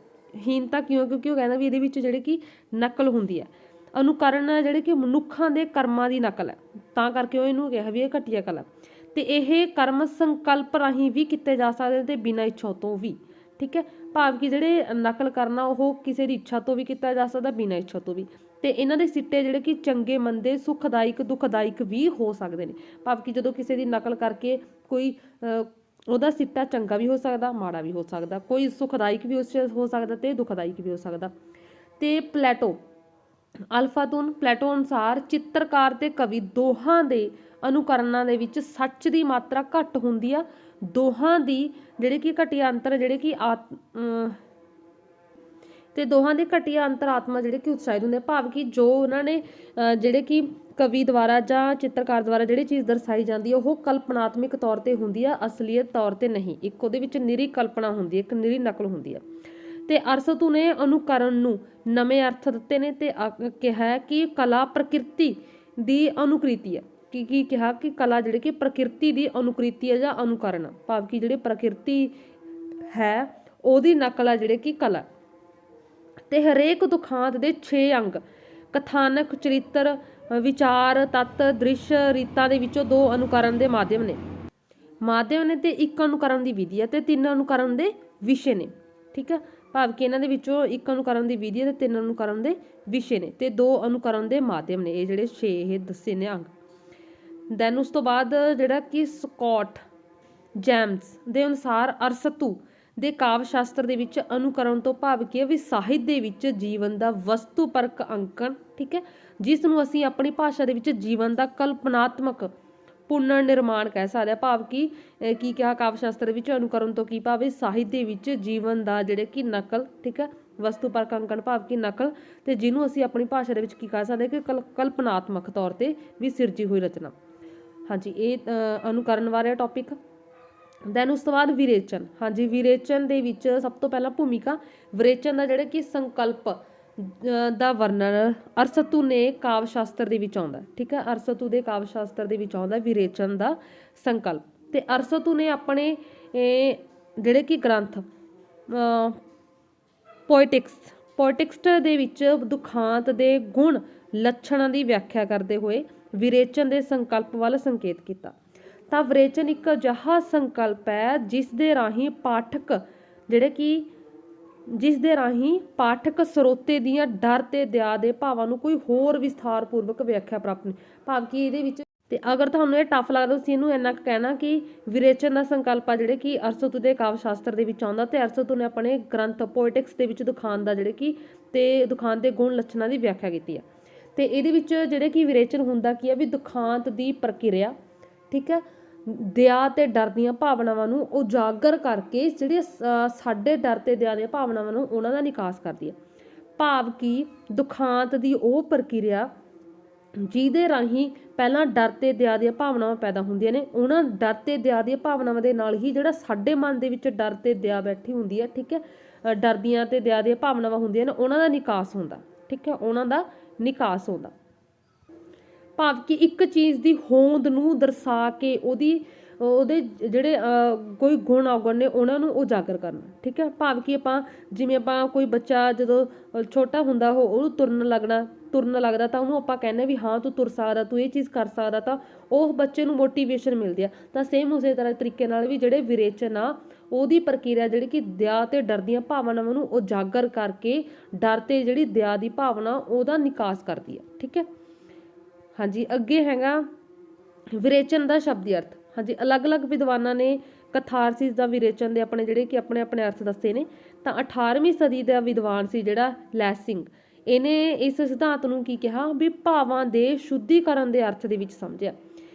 [SPEAKER 1] ਕਿਉਂ, ਕਿਉਂਕਿ ਉਹ ਕਹਿੰਦਾ ਵੀ ਇਹਦੇ ਵਿੱਚ ਜਿਹੜੇ ਕਿ ਨਕਲ ਹੁੰਦੀ ਹੈ। ਅਨੁਕਰਨ ਜਿਹੜੇ ਕਿ ਮਨੁੱਖਾਂ ਦੇ ਕਰਮਾਂ ਦੀ ਨਕਲ ਹੈ, ਤਾਂ ਕਰਕੇ ਉਹ ਇਹਨੂੰ ਕਿਹਾ ਵੀ ਇਹ ਘਟੀਆ ਕਲਾ। ਤੇ ਇਹ ਕਰਮ ਸੰਕਲਪ ਰਾਹੀਂ ਵੀ ਕੀਤੇ ਜਾ ਸਕਦੇ ਤੇ ਬਿਨਾਂ ਇੱਛਾ ਤੋਂ ਵੀ, ਠੀਕ ਹੈ। ਭਾਵ ਕਿ ਜਿਹੜੇ ਨਕਲ ਕਰਨਾ ਉਹ ਕਿਸੇ ਦੀ ਇੱਛਾ ਤੋਂ ਵੀ ਕੀਤਾ ਜਾ ਸਕਦਾ, ਬਿਨਾਂ ਇੱਛਾ ਤੋਂ ਵੀ। ਤੇ ਇਹਨਾਂ ਦੇ ਸਿੱਟੇ ਜਿਹੜੇ ਕਿ ਚੰਗੇ ਮੰਦੇ, ਸੁਖਦਾਇਕ ਦੁਖਦਾਇਕ ਵੀ ਹੋ ਸਕਦੇ ਨੇ। ਭਾਵ ਕਿ ਜਦੋਂ ਕਿਸੇ ਦੀ ਨਕਲ ਕਰਕੇ ਕੋਈ ਉਹਦਾ ਸਿੱਟਾ ਚੰਗਾ ਵੀ ਹੋ ਸਕਦਾ, ਮਾੜਾ ਵੀ ਹੋ ਸਕਦਾ, ਕੋਈ ਸੁਖਦਾਇਕ ਵੀ ਉਸ 'ਚ ਹੋ ਸਕਦਾ ਤੇ ਦੁਖਦਾਇਕ ਵੀ ਹੋ ਸਕਦਾ। ਤੇ ਪਲੈਟੋ ਅਨੁਸਾਰ ਚਿੱਤਰਕਾਰ ਤੇ ਕਵੀ ਦੋਹਾਂ ਦੇ ਅਨੁਕਰਨਾਂ ਦੇ ਵਿੱਚ ਸੱਚ ਦੀ ਮਾਤਰਾ ਘੱਟ ਹੁੰਦੀ ਆ। ਦੋਹਾਂ ਦੀ ਜਿਹੜੇ ਕਿ ਘਟੀਆ ਅੰਤਰ ਜਿਹੜੇ ਕਿ ਦੋਹਾਂ ਦੇ ਘਟੀਆ ਅੰਤਰ ਆਤਮਾ ਜਿਹੜੇ ਕਿ ਉਤਸ਼ਾਹਿਤ ਹੁੰਦੇ ਆ। ਭਾਵ ਕਿ ਜੋ ਉਹਨਾਂ ਨੇ ਜਿਹੜੇ ਕਿ ਕਵੀ ਦੁਆਰਾ ਜਾਂ ਚਿੱਤਰਕਾਰ ਦੁਆਰਾ ਜਿਹੜੀ ਚੀਜ਼ ਦਰਸਾਈ ਜਾਂਦੀ ਹੈ ਉਹ ਕਲਪਨਾਤਮਕ ਤੌਰ ਤੇ ਹੁੰਦੀ ਆ, ਅਸਲੀਅਤ ਤੌਰ ਤੇ ਨਹੀਂ। ਇੱਕ ਉਹਦੇ ਵਿੱਚ ਨਿਰੀ ਕਲਪਨਾ ਹੁੰਦੀ ਹੈ, ਇੱਕ ਨਿਰੀ ਨਕਲ ਹੁੰਦੀ ਹੈ। ਤੇ ਅਰਸਤੂ ਨੇ ਅਨੁਕਰਨ ਨੂੰ ਨਵੇਂ ਅਰਥ ਦਿੱਤੇ ਨੇ ਤੇ ਕਿਹਾ ਕਿ ਕਲਾ ਪ੍ਰਕਿਰਤੀ ਦੀ ਅਨੁਕ੍ਰਿਤੀ ਹੈ। ਕੀ ਕਿਹਾ ਕਿ ਕਲਾ ਜਿਹੜੀ ਕਿ ਪ੍ਰਕਿਰਤੀ ਦੀ ਅਨੁਕ੍ਰਿਤੀ ਹੈ ਜਾਂ ਅਨੁਕਰਨ, ਭਾਵ ਕਿ ਜਿਹੜੀ ਪ੍ਰਕਿਰਤੀ ਹੈ ਉਹਦੀ ਨਕਲ ਆ ਜਿਹੜੇ ਕਿ ਕਲਾ। ਤੇ ਹਰੇਕ ਦੁਖਾਂਤ ਦੇ 6 ਅੰਗ ਕਥਾਨਕ, ਚਰਿੱਤਰ, ਵਿਚਾਰ, ਤੱਤ, ਦ੍ਰਿਸ਼, ਰੀਤਾਂ ਦੇ ਵਿੱਚੋਂ 2 ਅਨੁਕਰਨ ਦੇ ਮਾਧਿਅਮ ਨੇ ਤੇ 1 ਅਨੁਕਰਨ ਦੀ ਵਿਧੀ ਹੈ ਤੇ 3 ਅਨੁਕਰਨ ਦੇ ਵਿਸ਼ੇ ਨੇ, ਠੀਕ ਹੈ। ਭਾਵ ਕਿ ਇਹਨਾਂ ਦੇ ਵਿੱਚੋਂ 1 ਅਨੁਕਰਨ ਦੀ ਵਿਧੀ ਹੈ ਤੇ 3 ਅਨੁਕਰਨ ਦੇ ਵਿਸ਼ੇ ਨੇ ਤੇ 2 ਅਨੁਕਰਨ ਦੇ ਮਾਧਿਅਮ ਨੇ। ਇਹ ਜਿਹੜੇ 6 ਇਹ ਦੱਸੇ ਨੇ ਅੰਗ। ਦੈਨ ਉਸ ਤੋਂ ਬਾਅਦ ਜਿਹੜਾ ਕਿ ਸਕਾਟ ਜੇਮਸ ਦੇ ਅਨੁਸਾਰ ਅਰਸਤੂ ਦੇ ਕਾਵਿ ਸ਼ਾਸਤਰ ਦੇ ਵਿੱਚ ਅਨੁਕਰਨ ਤੋਂ ਭਾਵ ਕੀ ਹੈ ਵੀ ਸਾਹਿਤ ਦੇ ਵਿੱਚ ਜੀਵਨ ਦਾ ਵਸਤੂਪਰਕ ਅੰਕਨ, ਠੀਕ ਹੈ, ਜਿਸ ਨੂੰ ਅਸੀਂ ਆਪਣੀ ਭਾਸ਼ਾ ਦੇ ਵਿੱਚ ਜੀਵਨ ਦਾ ਕਲਪਨਾਤਮਕ ਪੁਨਰ ਨਿਰਮਾਣ ਕਹਿ ਸਕਦੇ ਹਾਂ। ਭਾਵ ਕਿ ਕੀ ਕਿਹਾ ਕਾਵਿ ਸ਼ਾਸਤਰ ਦੇ ਵਿੱਚ ਅਨੁਕਰਨ ਤੋਂ ਕੀ ਭਾਵ ਹੈ ਸਾਹਿਤ ਦੇ ਵਿੱਚ ਜੀਵਨ ਦਾ ਜਿਹੜੇ ਕਿ ਨਕਲ, ਠੀਕ ਹੈ, ਵਸਤੂਪਰਕ ਅੰਕਨ ਭਾਵ ਕਿ ਨਕਲ, ਤੇ ਜਿਹਨੂੰ ਅਸੀਂ ਆਪਣੀ ਭਾਸ਼ਾ ਦੇ ਵਿੱਚ ਕੀ ਕਹਿ ਸਕਦੇ ਕਿ ਕਲਪਨਾਤਮਕ ਤੌਰ ਤੇ ਵੀ ਸਿਰਜੀ ਹੋਈ ਰਚਨਾ। ਹਾਂਜੀ, ਇਹ ਅਨੁਕਰਨ ਬਾਰੇ ਟੌਪਿਕ। ਦੈਨ ਉਸ ਤੋਂ ਬਾਅਦ ਵਿਰੇਚਨ। ਹਾਂਜੀ, ਵਿਰੇਚਨ ਦੇ ਵਿੱਚ ਸਭ ਤੋਂ ਪਹਿਲਾਂ ਭੂਮਿਕਾ ਵਿਰੇਚਨ ਦਾ ਜਿਹੜੇ ਕਿ ਸੰਕਲਪ ਦਾ ਵਰਣਨ ਅਰਸਤੂ ਨੇ ਕਾਵਿ ਸ਼ਾਸਤਰ ਦੇ ਵਿੱਚ ਆਉਂਦਾ, ਠੀਕ ਹੈ। ਅਰਸਤੂ ਦੇ ਕਾਵਿ ਸ਼ਾਸਤਰ ਦੇ ਵਿੱਚ ਆਉਂਦਾ ਵਿਰੇਚਨ ਦਾ ਸੰਕਲਪ। ਤੇ ਅਰਸਤੂ ਨੇ ਆਪਣੇ ਜਿਹੜੇ ਕਿ ਗ੍ਰੰਥ ਪੋਇਟਿਕਸ ਦੇ ਵਿੱਚ ਦੁਖਾਂਤ ਦੇ ਗੁਣ ਲੱਛਣਾਂ ਦੀ ਵਿਆਖਿਆ ਕਰਦੇ ਹੋਏ ਵਿਰੇਚਨ ਦੇ ਸੰਕਲਪ ਵੱਲ ਸੰਕੇਤ ਕੀਤਾ। ਤਾਂ ਵਿਰੇਚਨ ਇੱਕ ਅਜਿਹਾ ਸੰਕਲਪ ਹੈ ਜਿਸ ਦੇ ਰਾਹੀਂ ਪਾਠਕ ਸਰੋਤੇ ਦੀਆਂ ਡਰ ਤੇ ਦਇਆ ਦੇ ਭਾਵਾਂ ਨੂੰ ਕੋਈ ਹੋਰ ਵਿਸਥਾਰਪੂਰਵਕ ਵਿਆਖਿਆ ਪ੍ਰਾਪਤ ਨਹੀਂ। ਭਾਵ ਕਿ ਇਹਦੇ ਵਿੱਚ ਤੇ ਅਗਰ ਤੁਹਾਨੂੰ ਇਹ ਟਫ ਲੱਗਦਾ ਤੁਸੀਂ ਇਹਨੂੰ ਇੰਨਾ ਕੁ ਕਹਿਣਾ ਕਿ ਵਿਰੇਚਨ ਦਾ ਸੰਕਲਪ ਆ ਜਿਹੜੇ ਕਿ ਅਰਸਤੂ ਦੇ ਕਾਵਿ ਸ਼ਾਸਤਰ ਦੇ ਵਿੱਚ ਆਉਂਦਾ ਤੇ ਅਰਸਤੂ ਨੇ ਆਪਣੇ ਗ੍ਰੰਥ ਪੋਇਟਿਕਸ ਦੇ ਵਿੱਚ ਦੁਖਾਂਤ ਦਾ ਜਿਹੜੇ ਕਿ ਤੇ ਦੁਖਾਂਤ ਦੇ ਗੁਣ ਲੱਛਣਾਂ ਦੀ ਵਿਆਖਿਆ ਕੀਤੀ ਹੈ। ਤੇ ਇਹਦੇ ਵਿੱਚ ਜਿਹੜੇ ਕਿ ਵਿਰੇਚਨ ਹੁੰਦਾ ਕੀ ਹੈ ਵੀ ਦੁਖਾਂਤ ਦੀ ਪ੍ਰਕਿਰਿਆ, ਠੀਕ ਹੈ, ਦਇਆ ਤੇ ਡਰ ਦੀਆਂ ਭਾਵਨਾਵਾਂ ਨੂੰ ਉਜਾਗਰ ਕਰਕੇ ਜਿਹੜੇ ਸਾਡੇ ਡਰ ਤੇ ਦਇਆ ਦੀਆਂ ਭਾਵਨਾਵਾਂ ਨੂੰ ਉਹਨਾਂ ਦਾ ਨਿਕਾਸ ਕਰਦੀ ਹੈ। ਭਾਵ ਕਿ ਦੁਖਾਂਤ ਦੀ ਉਹ ਪ੍ਰਕਿਰਿਆ ਜਿਹਦੇ ਰਾਹੀਂ ਪਹਿਲਾਂ ਡਰ ਤੇ ਦਇਆ ਦੀਆਂ ਭਾਵਨਾਵਾਂ ਪੈਦਾ ਹੁੰਦੀਆਂ ਨੇ, ਉਹਨਾਂ ਡਰ ਤੇ ਦਇਆ ਦੀਆਂ ਭਾਵਨਾਵਾਂ ਦੇ ਨਾਲ ਹੀ ਜਿਹੜਾ ਸਾਡੇ ਮਨ ਦੇ ਵਿੱਚ ਡਰ ਤੇ ਦਇਆ ਬੈਠੀ ਹੁੰਦੀ ਹੈ, ਠੀਕ ਹੈ, ਡਰ ਦੀਆਂ ਤੇ ਦਇਆ ਦੀਆਂ ਭਾਵਨਾਵਾਂ ਹੁੰਦੀਆਂ ਨੇ, ਉਹਨਾਂ ਦਾ ਨਿਕਾਸ ਹੁੰਦਾ, ਠੀਕ ਹੈ, ਉਹਨਾਂ ਦਾ ਨਿਕਾਸ ਹੁੰਦਾ। ਭਾਵ ਕਿ ਇੱਕ ਚੀਜ਼ ਦੀ ਹੋਂਦ ਨੂੰ ਦਰਸਾ ਕੇ ਉਹਦੇ ਜਿਹੜੇ ਕੋਈ ਗੁਣ ਔਗਣ ਨੇ ਉਹਨਾਂ ਨੂੰ ਉਜਾਗਰ ਕਰਨਾ, ਠੀਕ ਹੈ। ਭਾਵ ਕਿ ਜਿਵੇਂ ਆਪਾਂ ਕੋਈ ਬੱਚਾ ਜਦੋਂ ਛੋਟਾ ਹੁੰਦਾ ਉਹਨੂੰ ਤੁਰਨ ਲੱਗਣਾ, ਤੁਰਨ ਲੱਗਦਾ ਤਾਂ ਉਹਨੂੰ ਆਪਾਂ ਕਹਿੰਦੇ ਵੀ ਹਾਂ ਤੂੰ ਤੁਰ ਸਕਦਾ, ਤੂੰ ਇਹ ਚੀਜ਼ ਕਰ ਸਕਦਾ, ਤਾਂ ਉਹ ਬੱਚੇ ਨੂੰ ਮੋਟੀਵੇਸ਼ਨ ਮਿਲਦੀ ਆ। ਤਾਂ ਸੇਮ ਉਸੇ ਤਰ੍ਹਾਂ ਤਰੀਕੇ ਨਾਲ ਵੀ ਜਿਹੜੇ ਵਿਰੇਚਨ ਆ ਉਹਦੀ ਪ੍ਰਕਿਰਿਆ ਜਿਹੜੀ ਕਿ ਦਇਆ ਤੇ ਡਰ ਦੀਆਂ ਭਾਵਨਾਵਾਂ ਨੂੰ ਉਜਾਗਰ ਕਰਕੇ ਡਰ ਤੇ ਜਿਹੜੀ ਦਇਆ ਦੀ ਭਾਵਨਾ ਉਹਦਾ ਨਿਕਾਸ ਕਰਦੀ ਆ। ਠੀਕ ਹੈ। ਹਾਂਜੀ, ਅੱਗੇ ਹੈਗਾ ਵਿਰੇਚਨ ਦਾ ਸ਼ਬਦੀ ਅਰਥ। ਹਾਂਜੀ, ਅਲੱਗ-ਅਲੱਗ ਵਿਦਵਾਨਾਂ ਨੇ ਕਥਾਰਸਿਸ ਦਾ ਵਿਰੇਚਨ ਦੇ ਆਪਣੇ ਜਿਹੜੇ ਕਿ ਆਪਣੇ ਆਪਣੇ ਅਰਥ ਦੱਸੇ ਨੇ। ਤਾਂ 18ਵੀਂ ਸਦੀ ਦਾ ਵਿਦਵਾਨ ਸੀ ਜਿਹੜਾ ਲੈਸਿੰਗ, ਇਹਨੇ ਇਸ ਸਿਧਾਂਤ ਨੂੰ ਕੀ ਕਿਹਾ ਵੀ ਭਾਵਾਂ ਦੇ ਸ਼ੁੱਧੀਕਰਨ ਦੇ ਅਰਥ ਦੇ ਵਿੱਚ ਸਮਝਿਆ।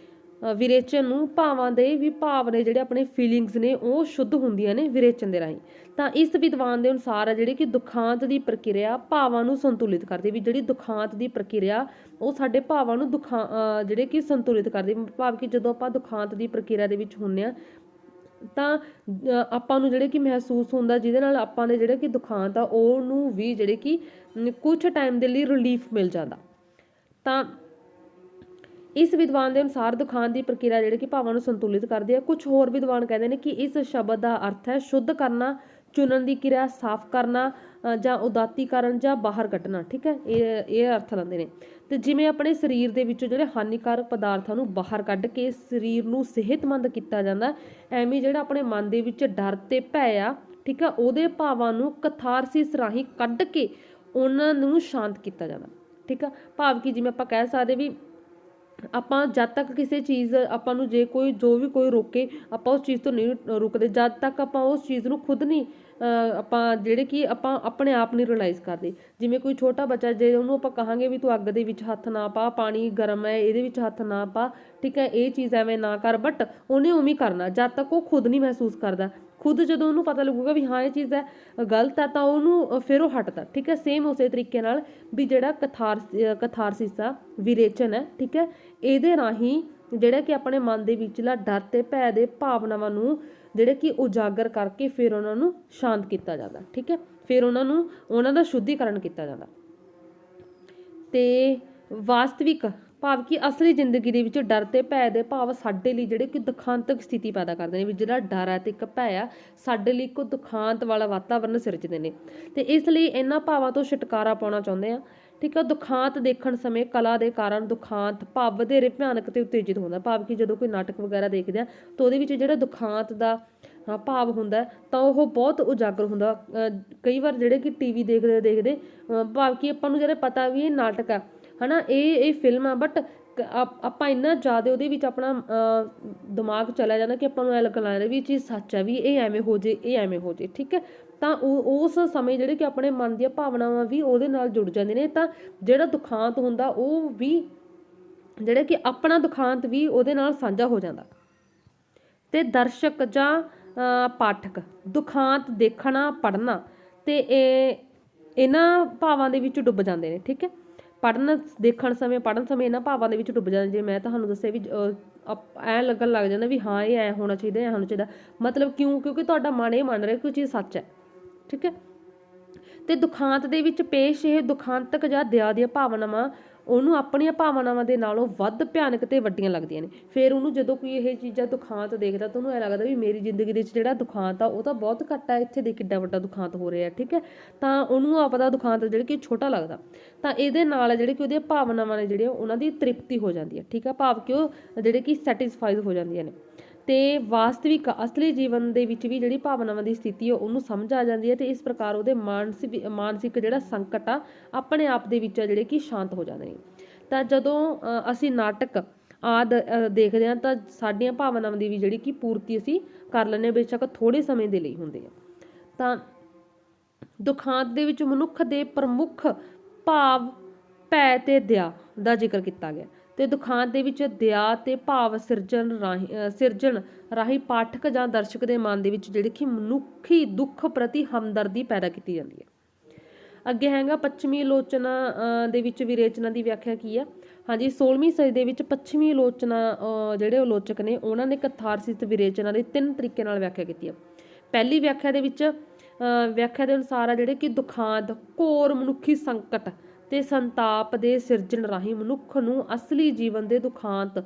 [SPEAKER 1] ਵਿਰੇਚਨ ਨੂੰ ਭਾਵਾਂ ਦੇ ਵੀ ਭਾਵ ਨੇ ਜਿਹੜੇ ਆਪਣੇ ਫੀਲਿੰਗਸ ਨੇ ਉਹ ਸ਼ੁੱਧ ਹੁੰਦੀਆਂ ਨੇ ਵਿਰੇਚਨ ਦੇ ਰਾਹੀਂ। ਤਾਂ ਇਸ ਵਿਦਵਾਨ ਦੇ ਅਨੁਸਾਰ ਹੈ ਜਿਹੜੀ ਕਿ ਦੁਖਾਂਤ ਦੀ ਪ੍ਰਕਿਰਿਆ ਭਾਵਾਂ ਨੂੰ ਸੰਤੁਲਿਤ ਕਰਦੀ, ਵੀ ਜਿਹੜੀ ਦੁਖਾਂਤ ਦੀ ਪ੍ਰਕਿਰਿਆ ਉਹ ਸਾਡੇ ਭਾਵਾਂ ਨੂੰ ਜਿਹੜੇ ਕਿ ਸੰਤੁਲਿਤ ਕਰਦੀ। ਭਾਵ ਕਿ ਜਦੋਂ ਆਪਾਂ ਦੁਖਾਂਤ ਦੀ ਪ੍ਰਕਿਰਿਆ ਦੇ ਵਿੱਚ ਹੁੰਦੇ ਆ ਤਾਂ ਆਪਾਂ ਨੂੰ ਜਿਹੜੇ ਕਿ ਮਹਿਸੂਸ ਹੁੰਦਾ ਜਿਹਦੇ ਨਾਲ ਆਪਾਂ ਦੇ ਜਿਹੜੇ ਕਿ ਦੁਖਾਂਤ ਆ ਉਹਨੂੰ ਵੀ ਜਿਹੜੇ ਕਿ ਕੁਝ ਟਾਈਮ ਦੇ ਲਈ ਰਿਲੀਫ ਮਿਲ ਜਾਂਦਾ। ਤਾਂ ਇਸ ਵਿਦਵਾਨ ਦੇ ਅਨੁਸਾਰ ਦੁਖਾਂਤ ਦੀ ਪ੍ਰਕਿਰਿਆ ਜਿਹੜੇ ਕਿ ਭਾਵਾਂ ਨੂੰ ਸੰਤੁਲਿਤ ਕਰਦੀ ਹੈ। ਕੁਝ ਹੋਰ ਵਿਦਵਾਨ ਕਹਿੰਦੇ ਨੇ ਕਿ ਇਸ ਸ਼ਬਦ ਦਾ ਅਰਥ ਹੈ ਸ਼ੁੱਧ ਕਰਨਾ, ਚੁਣਨ ਦੀ ਕਿਰਿਆ, ਸਾਫ਼ ਕਰਨਾ ਜਾਂ ਉਦਾਤੀਕਰਨ ਜਾਂ ਬਾਹਰ ਕੱਢਣਾ। ਠੀਕ ਹੈ, ਇਹ ਅਰਥ ਲੈਂਦੇ ਨੇ। ਤੇ ਜਿਵੇਂ ਆਪਣੇ ਸਰੀਰ ਦੇ ਵਿੱਚੋਂ ਜਿਹੜੇ ਹਾਨੀਕਾਰਕ ਪਦਾਰਥਾਂ ਨੂੰ ਬਾਹਰ ਕੱਢ ਕੇ ਸਰੀਰ ਨੂੰ ਸਿਹਤਮੰਦ ਕੀਤਾ ਜਾਂਦਾ, ਐਵੇਂ ਜਿਹੜਾ ਆਪਣੇ ਮਨ ਦੇ ਵਿੱਚ ਡਰ ਤੇ ਭੈ ਆ, ਠੀਕ ਹੈ, ਉਹਦੇ ਭਾਵਾਂ ਨੂੰ ਕਥਾਰਸਿਸ ਰਾਹੀਂ ਕੱਢ ਕੇ ਉਹਨਾਂ ਨੂੰ ਸ਼ਾਂਤ ਕੀਤਾ ਜਾਂਦਾ। ਠੀਕ ਆ, ਭਾਵ ਕਿ ਜਿਵੇਂ ਆਪਾਂ ਕਹਿ ਸਕਦੇ ਵੀ ਆਪਾਂ ਜਦ ਤੱਕ ਕਿਸੇ ਚੀਜ਼ ਆਪਾਂ ਨੂੰ ਜੇ ਕੋਈ ਜੋ ਵੀ ਕੋਈ ਰੋਕੇ ਆਪਾਂ ਉਸ ਚੀਜ਼ ਤੋਂ ਨਹੀਂ ਰੁਕਦੇ ਜਦ ਤੱਕ ਆਪਾਂ ਉਸ ਚੀਜ਼ ਨੂੰ ਖੁਦ ਨਹੀਂ ਆਪਾਂ ਜਿਹੜੇ ਕਿ ਆਪਾਂ ਆਪਣੇ ਆਪ ਨਹੀਂ ਰਿਅਲਾਈਜ਼ ਕਰਦੇ। ਜਿਵੇਂ ਕੋਈ ਛੋਟਾ ਬੱਚਾ ਜੇ ਉਹਨੂੰ ਆਪਾਂ ਕਹਾਂਗੇ ਵੀ ਤੂੰ ਅੱਗ ਦੇ ਵਿੱਚ ਹੱਥ ਨਾ ਪਾ, ਪਾਣੀ ਗਰਮ ਹੈ ਇਹਦੇ ਵਿੱਚ ਹੱਥ ਨਾ ਪਾ, ਠੀਕ ਹੈ, ਇਹ ਚੀਜ਼ ਐਵੇਂ ਨਾ ਕਰ, ਬਟ ਉਹਨੇ ਉਵੇਂ ਕਰਨਾ ਜਦ ਤੱਕ ਉਹ ਖੁਦ ਨਹੀਂ ਮਹਿਸੂਸ ਕਰਦਾ। ਖੁਦ ਜਦੋਂ ਉਹਨੂੰ ਪਤਾ ਲੱਗੂਗਾ ਵੀ ਹਾਂ ਇਹ ਚੀਜ਼ ਹੈ ਗਲਤ ਹੈ ਤਾਂ ਉਹਨੂੰ ਫਿਰ ਉਹ ਹਟਦਾ। ਠੀਕ ਹੈ, ਸੇਮ ਉਸੇ ਤਰੀਕੇ ਨਾਲ ਵੀ ਜਿਹੜਾ ਕਥਾਰਸਿਸ ਆ ਵਿਰੇਚਨ ਹੈ, ਠੀਕ ਹੈ, ਇਹਦੇ ਰਾਹੀਂ ਜਿਹੜਾ ਕਿ ਆਪਣੇ ਮਨ ਦੇ ਵਿਚਲਾ ਡਰ ਤੇ ਭੈ ਦੇ ਭਾਵਨਾਵਾਂ ਨੂੰ ਜਿਹੜੇ ਕਿ ਉਜਾਗਰ ਕਰਕੇ ਫਿਰ ਉਹਨਾਂ ਨੂੰ ਸ਼ਾਂਤ ਕੀਤਾ ਜਾਂਦਾ। ਠੀਕ ਹੈ, ਫਿਰ ਉਹਨਾਂ ਦਾ ਸ਼ੁੱਧੀਕਰਨ ਕੀਤਾ ਜਾਂਦਾ। ਤੇ ਵਾਸਤਵਿਕ ਭਾਵ ਕਿ ਅਸਲੀ ਜ਼ਿੰਦਗੀ ਦੇ ਵਿੱਚ ਡਰ ਤੇ ਭੈ ਦੇ ਭਾਵ ਸਾਡੇ ਲਈ ਜਿਹੜੇ ਕਿ ਦੁਖਾਂਤਕ ਸਥਿਤੀ ਪੈਦਾ ਕਰਦੇ ਨੇ, ਵੀ ਜਿਹੜਾ ਡਰ ਹੈ ਤੇ ਇੱਕ ਭੈ ਆ ਸਾਡੇ ਲਈ ਇੱਕ ਦੁਖਾਂਤ ਵਾਲਾ ਵਾਤਾਵਰਨ ਸਿਰਜਦੇ ਨੇ। ਤੇ ਇਸ ਲਈ ਇਹਨਾਂ ਭਾਵਾਂ ਤੋਂ ਛੁਟਕਾਰਾ ਪਾਉਣਾ ਚਾਹੁੰਦੇ ਆ। ਠੀਕ ਹੈ, ਦੁਖਾਂਤ ਦੇਖਣ ਸਮੇਂ ਕਲਾ ਦੇ ਕਾਰਨ ਦੁਖਾਂਤ ਭਾਵ ਵਧੇਰੇ ਭਿਆਨਕ ਤੇ ਉਤੇਜਿਤ ਹੁੰਦਾ। ਭਾਵ ਕਿ ਜਦੋਂ ਕੋਈ ਨਾਟਕ ਵਗੈਰਾ ਦੇਖਦੇ ਆ ਤਾਂ ਉਹਦੇ ਵਿੱਚ ਜਿਹੜਾ ਦੁਖਾਂਤ ਦਾ ਭਾਵ ਹੁੰਦਾ ਤਾਂ ਉਹ ਬਹੁਤ ਉਜਾਗਰ ਹੁੰਦਾ। ਕਈ ਵਾਰ ਜਿਹੜੇ ਕਿ ਟੀਵੀ ਦੇਖਦੇ ਭਾਵ ਕਿ ਆਪਾਂ ਨੂੰ ਜਿਹੜਾ ਪਤਾ ਵੀ ਇਹ ਨਾਟਕ ਆ ਹੈ ਨਾ, ਇਹ ਫਿਲਮ ਆ, ਬਟ ਆਪਾਂ ਇੰਨਾ ਜ਼ਿਆਦਾ ਉਹਦੇ ਵਿੱਚ ਆਪਣਾ ਦਿਮਾਗ ਚਲਾ ਜਾਂਦਾ ਕਿ ਆਪਾਂ ਨੂੰ ਐਂ ਲੱਗਣ ਲੱਗ ਰਿਹਾ ਵੀ ਇਹ ਚੀਜ਼ ਸੱਚ ਹੈ, ਵੀ ਇਹ ਐਵੇਂ ਹੋ ਜੇ, ਇਹ ਐਵੇਂ ਹੋ ਜੇ। ਠੀਕ ਹੈ, ਤਾਂ ਉਸ ਸਮੇਂ ਜਿਹੜੇ ਕਿ ਆਪਣੇ ਮਨ ਦੀਆਂ ਭਾਵਨਾਵਾਂ ਵੀ ਉਹਦੇ ਨਾਲ ਜੁੜ ਜਾਂਦੇ ਨੇ। ਤਾਂ ਜਿਹੜਾ ਦੁਖਾਂਤ ਹੁੰਦਾ ਉਹ ਵੀ ਜਿਹੜੇ ਕਿ ਆਪਣਾ ਦੁਖਾਂਤ ਵੀ ਉਹਦੇ ਨਾਲ ਸਾਂਝਾ ਹੋ ਜਾਂਦਾ। ਤੇ ਦਰਸ਼ਕ ਜਾਂ ਪਾਠਕ ਦੁਖਾਂਤ ਦੇਖਣਾ, ਪੜ੍ਹਨਾ ਤੇ ਇਹਨਾਂ ਭਾਵਾਂ ਦੇ ਵਿੱਚ ਡੁੱਬ ਜਾਂਦੇ ਨੇ। ਠੀਕ ਹੈ, ਪੜ੍ਹਨ ਸਮੇਂ ਇਹਨਾਂ ਭਾਵਾਂ ਦੇ ਵਿੱਚ ਡੁੱਬ ਜਾਂਦੇ। ਜੇ ਮੈਂ ਤੁਹਾਨੂੰ ਦੱਸਿਆ ਵੀ ਐਂ ਲੱਗਣ ਲੱਗ ਜਾਂਦਾ ਵੀ ਹਾਂ ਇਹ ਐਂ ਹੋਣਾ ਚਾਹੀਦਾ, ਐਂ ਹੋਣਾ ਚਾਹੀਦਾ, ਮਤਲਬ ਕਿਉਂਕਿ ਤੁਹਾਡਾ ਮਨ ਇਹ ਮੰਨ ਰਿਹਾ ਕਿ ਚੀਜ਼ ਸੱਚ ਹੈ। ਠੀਕ ਹੈ, ਤੇ ਦੁਖਾਂਤ ਦੇ ਵਿੱਚ ਪੇਸ਼ ਇਹ ਦੁਖਾਂਤਕ ਜਾਂ ਦਇਆ ਦੀਆਂ ਭਾਵਨਾਵਾਂ ਉਹਨੂੰ ਆਪਣੀਆਂ ਭਾਵਨਾਵਾਂ ਦੇ ਨਾਲੋਂ ਵੱਧ ਭਿਆਨਕ ਤੇ ਵੱਡੀਆਂ ਲੱਗਦੀਆਂ ਨੇ। ਫਿਰ ਉਹਨੂੰ ਜਦੋਂ ਕੋਈ ਇਹ ਚੀਜ਼ਾਂ ਦੁਖਾਂਤ ਦੇਖਦਾ ਤਾਂ ਉਹਨੂੰ ਐਂ ਲੱਗਦਾ ਵੀ ਮੇਰੀ ਜ਼ਿੰਦਗੀ ਦੇ ਵਿੱਚ ਜਿਹੜਾ ਦੁਖਾਂਤ ਆ ਉਹ ਤਾਂ ਬਹੁਤ ਘੱਟ ਹੈ, ਇੱਥੇ ਦੇਖ ਕਿੱਡਾ ਵੱਡਾ ਦੁਖਾਂਤ ਹੋ ਰਿਹਾ। ਠੀਕ ਹੈ, ਤਾਂ ਉਹਨੂੰ ਆਪਦਾ ਦੁਖਾਂਤ ਜਿਹੜਾ ਕਿ ਛੋਟਾ ਲੱਗਦਾ। ਤਾਂ ਇਹਦੇ ਨਾਲ ਜਿਹੜੇ ਕਿ ਉਹਦੀਆਂ ਭਾਵਨਾਵਾਂ ਨੇ ਜਿਹੜੀਆਂ ਉਹਨਾਂ ਦੀ ਤ੍ਰਿਪਤੀ ਹੋ ਜਾਂਦੀ ਹੈ। ਠੀਕ ਹੈ, ਭਾਵ ਕਿ ਉਹ ਜਿਹੜੇ ਕਿ ਸੈਟਿਸਫਾਈਡ ਹੋ ਜਾਂਦੀਆਂ ਨੇ। ਤੇ ਵਾਸਤਵਿਕ ਅਸਲੀ ਜੀਵਨ ਦੇ ਵਿੱਚ ਵੀ ਜਿਹੜੀ ਭਾਵਨਾਵਾਂ ਦੀ ਸਥਿਤੀ ਹੈ ਉਹਨੂੰ ਸਮਝ ਆ ਜਾਂਦੀ ਹੈ ਤੇ ਇਸ ਪ੍ਰਕਾਰ ਉਹਦੇ ਮਾਨਸਿਕ ਜਿਹੜਾ ਸੰਕਟ ਆ ਆਪਣੇ ਆਪ ਦੇ ਵਿੱਚ ਜਿਹੜੇ ਕਿ ਸ਼ਾਂਤ ਹੋ ਜਾਂਦੇ ਨੇ। ਤਾਂ ਜਦੋਂ ਅਸੀਂ ਨਾਟਕ ਦੇਖਦੇ ਹਾਂ ਤਾਂ ਸਾਡੀਆਂ ਭਾਵਨਾਵਾਂ ਦੀ ਵੀ ਜਿਹੜੀ ਕਿ ਪੂਰਤੀ ਅਸੀਂ ਕਰ ਲੈਂਦੇ ਹਾਂ, ਬੇਸ਼ੱਕ ਥੋੜ੍ਹੇ ਸਮੇਂ ਦੇ ਲਈ ਹੁੰਦੇ ਆ। ਤਾਂ ਦੁਖਾਂਤ ਦੇ ਵਿੱਚ ਮਨੁੱਖ ਦੇ ਪ੍ਰਮੁੱਖ ਭਾਵ ਭੈ ਤੇ ਦਇਆ ਦਾ ਜ਼ਿਕਰ ਕੀਤਾ ਗਿਆ। ਤੇ ਦੁਖਾਂਤ ਦੇ ਵਿੱਚ ਦਇਆ ਤੇ ਭਾਵ ਸਿਰਜਣ ਰਾਹੀਂ ਪਾਠਕ ਜਾਂ ਦਰਸ਼ਕ ਦੇ ਮਨ ਦੇ ਵਿੱਚ ਜਿਹੜੀ ਕਿ ਮਨੁੱਖੀ ਦੁੱਖ ਪ੍ਰਤੀ ਹਮਦਰਦੀ ਪੈਦਾ ਕੀਤੀ ਜਾਂਦੀ ਹੈ। ਅੱਗੇ ਹੈਗਾ ਪੱਛਮੀ ਆਲੋਚਨਾ ਦੇ ਵਿੱਚ ਵਿਰੇਚਨਾ ਦੀ ਵਿਆਖਿਆ ਕੀ ਹੈ। ਹਾਂਜੀ, 16ਵੀਂ ਸਦੀ ਦੇ ਵਿੱਚ ਪੱਛਮੀ ਆਲੋਚਨਾ ਜਿਹੜੇ ਆਲੋਚਕ ਨੇ ਉਹਨਾਂ ਨੇ ਕਥਾਰਸਿਸ ਵਿਰੇਚਨਾ ਦੇ 3 ਤਰੀਕੇ ਨਾਲ ਵਿਆਖਿਆ ਕੀਤੀ ਹੈ। ਪਹਿਲੀ ਵਿਆਖਿਆ ਦੇ ਅਨੁਸਾਰ ਆ ਜਿਹੜੇ ਕਿ ਦੁਖਾਂਤ ਘੋਰ ਮਨੁੱਖੀ ਸੰਕਟ ਤੇ ਸੰਤਾਪ ਦੇ ਸਿਰਜਣ ਰਾਹੀਂ ਮਨੁੱਖ ਨੂੰ ਅਸਲੀ ਜੀਵਨ ਦੇ ਦੁਖਾਂਤ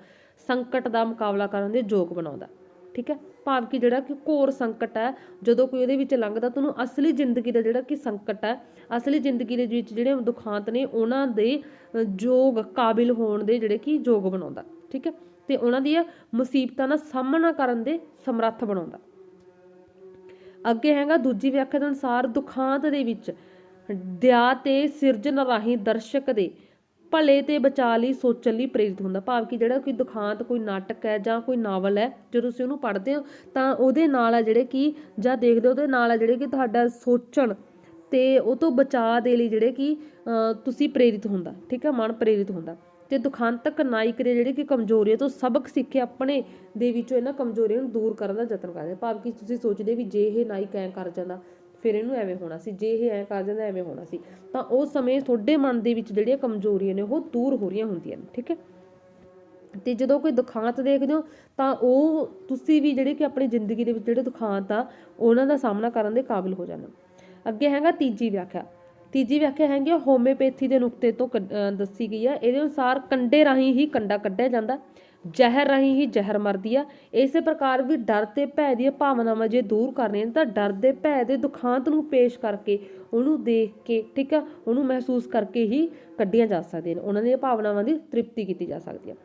[SPEAKER 1] ਸੰਕਟ ਦਾ ਮੁਕਾਬਲਾ ਕਰਨ ਦੇ ਯੋਗ ਬਣਾਉਂਦਾ। ठीक है। भाव कि जिहड़ा कि घोर संकट है, जदों कोई उहदे विच लंघदा तो उहनूं असली जिंदगी दा जिहड़ा कि संकट है, असली जिंदगी दे विच जिहड़े दुखांत ने उहनां दे जोग काबिल होण दे जिहड़े कि योग बनाउंदा, ठीक है, ते उहनां दी मुसीबतां दा सामना करन दे समर्थ बनाउंदा। ਅੱਗੇ ਹੈਗਾ ਦੂਜੀ ਵਿਆਖਿਆ ਦੇ ਅਨੁਸਾਰ ਦੁਖਾਂਤ ਦੇ ਵਿੱਚ ਦਇਆ ਤੇ ਸਿਰਜਣ ਰਾਹੀਂ ਦਰਸ਼ਕ ਦੇ ਭਲੇ ਤੇ ਬਚਾਅ ਲਈ ਸੋਚਣ ਲਈ ਪ੍ਰੇਰਿਤ ਹੁੰਦਾ। ਭਾਵ ਕਿ ਜਿਹੜਾ ਕੋਈ ਦੁਖਾਂਤ ਕੋਈ ਨਾਟਕ ਹੈ ਜਾਂ ਕੋਈ ਨਾਵਲ ਹੈ, ਜਦੋਂ ਤੁਸੀਂ ਉਹਨੂੰ ਪੜ੍ਹਦੇ ਹੋ ਤਾਂ ਉਹਦੇ ਨਾਲ ਆ ਜਿਹੜੇ ਕਿ ਜਾਂ ਦੇਖਦੇ ਹੋ ਉਹਦੇ ਨਾਲ ਆ ਜਿਹੜੇ ਕਿ ਤੁਹਾਡਾ ਸੋਚਣ ਤੇ ਉਹ ਤੋਂ ਬਚਾਅ ਦੇ ਲਈ ਜਿਹੜੇ ਕਿ ਤੁਸੀਂ ਪ੍ਰੇਰਿਤ ਹੁੰਦਾ, ਠੀਕ ਹੈ, ਮਨ ਪ੍ਰੇਰਿਤ ਹੁੰਦਾ। ਤੇ ਦੁਖਾਂਤਕ ਨਾਇਕ ਦੇ ਜਿਹੜੇ ਕਿ ਕਮਜ਼ੋਰੀਆਂ ਤੋਂ ਸਬਕ ਸਿੱਖ ਕੇ ਆਪਣੇ ਦੇ ਵਿੱਚੋਂ ਇਹਨਾਂ ਕਮਜ਼ੋਰੀਆਂ ਨੂੰ ਦੂਰ ਕਰਨ ਦਾ ਯਤਨ ਕਰਦੇ। ਭਾਵ ਕਿ ਤੁਸੀਂ ਸੋਚਦੇ ਵੀ ਜੇ ਇਹ ਨਾਇਕ ਐਂ ਕਰ ਜਾਂਦਾ ਫਿਰ ਇਹਨੂੰ ਐਵੇਂ ਹੋਣਾ ਸੀ, ਜੇ ਇਹ ਐਂ ਕਰ ਜਾਂਦਾ ਐਵੇਂ ਹੋਣਾ ਸੀ, ਤਾਂ ਉਸ ਸਮੇਂ ਤੁਹਾਡੇ ਮਨ ਦੇ ਵਿੱਚ ਜਿਹੜੀਆਂ ਕਮਜ਼ੋਰੀਆਂ ਨੇ ਉਹ ਦੂਰ ਹੋ ਰਹੀਆਂ ਹੁੰਦੀਆਂ ਨੇ, ਠੀਕ ਹੈ। ਤੇ ਜਦੋਂ ਕੋਈ ਦੁਖਾਂਤ ਦੇਖਦੇ ਹੋ ਤਾਂ ਉਹ ਤੁਸੀਂ ਵੀ ਜਿਹੜੇ ਕਿ ਆਪਣੀ ਜ਼ਿੰਦਗੀ ਦੇ ਵਿੱਚ ਜਿਹੜੇ ਦੁਖਾਂਤ ਆ ਉਹਨਾਂ ਦਾ ਸਾਹਮਣਾ ਕਰਨ ਦੇ ਕਾਬਿਲ ਹੋ ਜਾਂਦੇ। ਅੱਗੇ ਹੈਗਾ ਤੀਜੀ ਵਿਆਖਿਆ। ਤੀਜੀ ਵਿਆਖਿਆ ਹੈਗੀ ਹੋਮਿਓਪੈਥੀ ਦੇ ਨੁਕਤੇ ਤੋਂ ਦੱਸੀ ਗਈ ਹੈ। ਇਹਦੇ ਅਨੁਸਾਰ ਕੰਡੇ ਰਾਹੀਂ ਹੀ ਕੰਡਾ ਕੱਢਿਆ ਜਾਂਦਾ, ਜ਼ਹਿਰ ਰਾਹੀਂ ਹੀ ਜ਼ਹਿਰ ਮਰਦੀ ਆ। ਇਸੇ ਪ੍ਰਕਾਰ ਵੀ ਡਰ ਤੇ ਭੈ ਦੀਆਂ ਭਾਵਨਾਵਾਂ ਜੇ ਦੂਰ ਕਰਨੀਆਂ ਤਾਂ ਡਰ ਦੇ ਭੈ ਦੇ ਦੁਖਾਂਤ ਨੂੰ ਪੇਸ਼ ਕਰਕੇ ਉਹਨੂੰ ਦੇਖ ਕੇ, ਠੀਕ ਆ, ਉਹਨੂੰ ਮਹਿਸੂਸ ਕਰਕੇ ਹੀ ਕੱਢੀਆਂ ਜਾ ਸਕਦੀਆਂ ਨੇ, ਉਹਨਾਂ ਦੀਆਂ ਭਾਵਨਾਵਾਂ ਦੀ ਤ੍ਰਿਪਤੀ ਕੀਤੀ ਜਾ ਸਕਦੀ ਹੈ।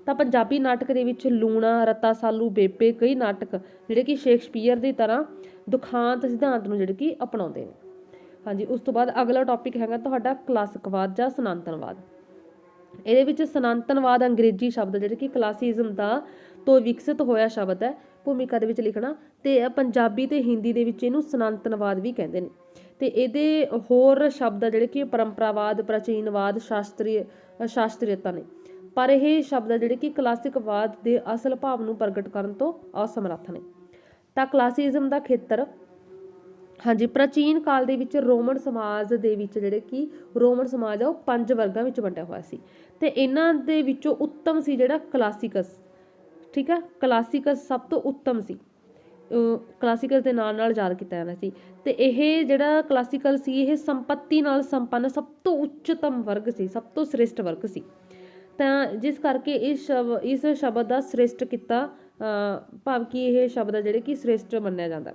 [SPEAKER 1] ਤਾਂ ਪੰਜਾਬੀ ਨਾਟਕ ਦੇ ਵਿੱਚ ਲੂਣਾ, ਰੱਤਾ ਸਾਲੂ, ਬੇਬੇ, ਕਈ ਨਾਟਕ ਜਿਹੜੇ ਕਿ ਸ਼ੇਕਸਪੀਅਰ ਦੀ ਤਰ੍ਹਾਂ ਦੁਖਾਂਤ ਸਿਧਾਂਤ ਨੂੰ ਜਿਹੜੇ ਕਿ ਅਪਣਾਉਂਦੇ ਨੇ। ਹਾਂਜੀ, ਉਸ ਤੋਂ ਬਾਅਦ ਅਗਲਾ ਟੌਪਿਕ ਹੈਗਾ ਤੁਹਾਡਾ ਕਲਾਸਿਕਵਾਦ ਜਾਂ ਸਨਾਤਨਵਾਦ। ਇਹਦੇ ਵਿੱਚ ਸਨਾਤਨਵਾਦ ਅੰਗਰੇਜ਼ੀ ਸ਼ਬਦ ਜਿਹੜੇ ਕਿ ਕਲਾਸੀਜ਼ਮ ਦਾ ਤੋਂ ਵਿਕਸਿਤ ਹੋਇਆ ਸ਼ਬਦ ਹੈ, ਭੂਮਿਕਾ ਦੇ ਵਿੱਚ ਲਿਖਣਾ, ਤੇ ਪੰਜਾਬੀ ਤੇ ਹਿੰਦੀ ਦੇ ਵਿੱਚ ਇਹਨੂੰ ਸਨਾਤਨਵਾਦ ਵੀ ਕਹਿੰਦੇ ਨੇ। ਤੇ ਇਹਦੇ ਹੋਰ ਸ਼ਬਦ ਆ ਜਿਹੜੇ ਕਿ ਪਰੰਪਰਾਵਾਦ, ਪ੍ਰਾਚੀਨਵਾਦ, ਸ਼ਾਸਤਰੀਅਤਾ ਨੇ, ਪਰ ਇਹ ਸ਼ਬਦ ਆ ਜਿਹੜੇ ਕਿ ਕਲਾਸਿਕਵਾਦ ਦੇ ਅਸਲ ਭਾਵ ਨੂੰ ਪ੍ਰਗਟ ਕਰਨ ਤੋਂ ਅਸਮਰੱਥ ਨੇ। ਤਾਂ ਕਲਾਸੀਜ਼ਮ ਦਾ ਖੇਤਰ, ਹਾਂਜੀ, ਪ੍ਰਾਚੀਨ ਕਾਲ ਦੇ ਵਿੱਚ ਰੋਮਨ ਸਮਾਜ ਦੇ ਵਿੱਚ ਜਿਹੜੇ ਕਿ ਰੋਮਨ ਸਮਾਜ ਆ ਉਹ 5 ਵਰਗਾਂ ਵਿੱਚ ਵੰਡਿਆ ਹੋਇਆ ਸੀ, ਤੇ ਇਹਨਾਂ ਦੇ ਵਿੱਚੋਂ ਉੱਤਮ ਸੀ ਜਿਹੜਾ ਕਲਾਸਿਕਸ, ਠੀਕ ਹੈ, ਕਲਾਸਿਕਸ ਸਭ ਤੋਂ ਉੱਤਮ ਸੀ, ਕਲਾਸਿਕਸ ਦੇ ਨਾਲ ਨਾਲ ਯਾਦ ਕੀਤਾ ਜਾਂਦਾ ਸੀ। ਤੇ ਇਹ ਜਿਹੜਾ ਕਲਾਸਿਕਲ ਸੀ ਇਹ ਸੰਪत्ति ਨਾਲ ਸੰਪੰਨ ਸਭ ਤੋਂ ਉੱਚਤਮ ਵਰਗ ਸੀ, ਸਭ ਤੋਂ ਸ੍ਰੇਸ਼ਟ ਵਰਗ ਸੀ। ਤਾਂ ਜਿਸ ਕਰਕੇ ਇਸ ਸ਼ਬਦ ਦਾ ਸ੍ਰੇਸ਼ਟ ਕੀਤਾ, ਭਾਵ ਕਿ ਇਹ ਸ਼ਬਦ ਆ ਜਿਹੜੇ ਕਿ ਸ੍ਰੇਸ਼ਟ ਮੰਨਿਆ ਜਾਂਦਾ।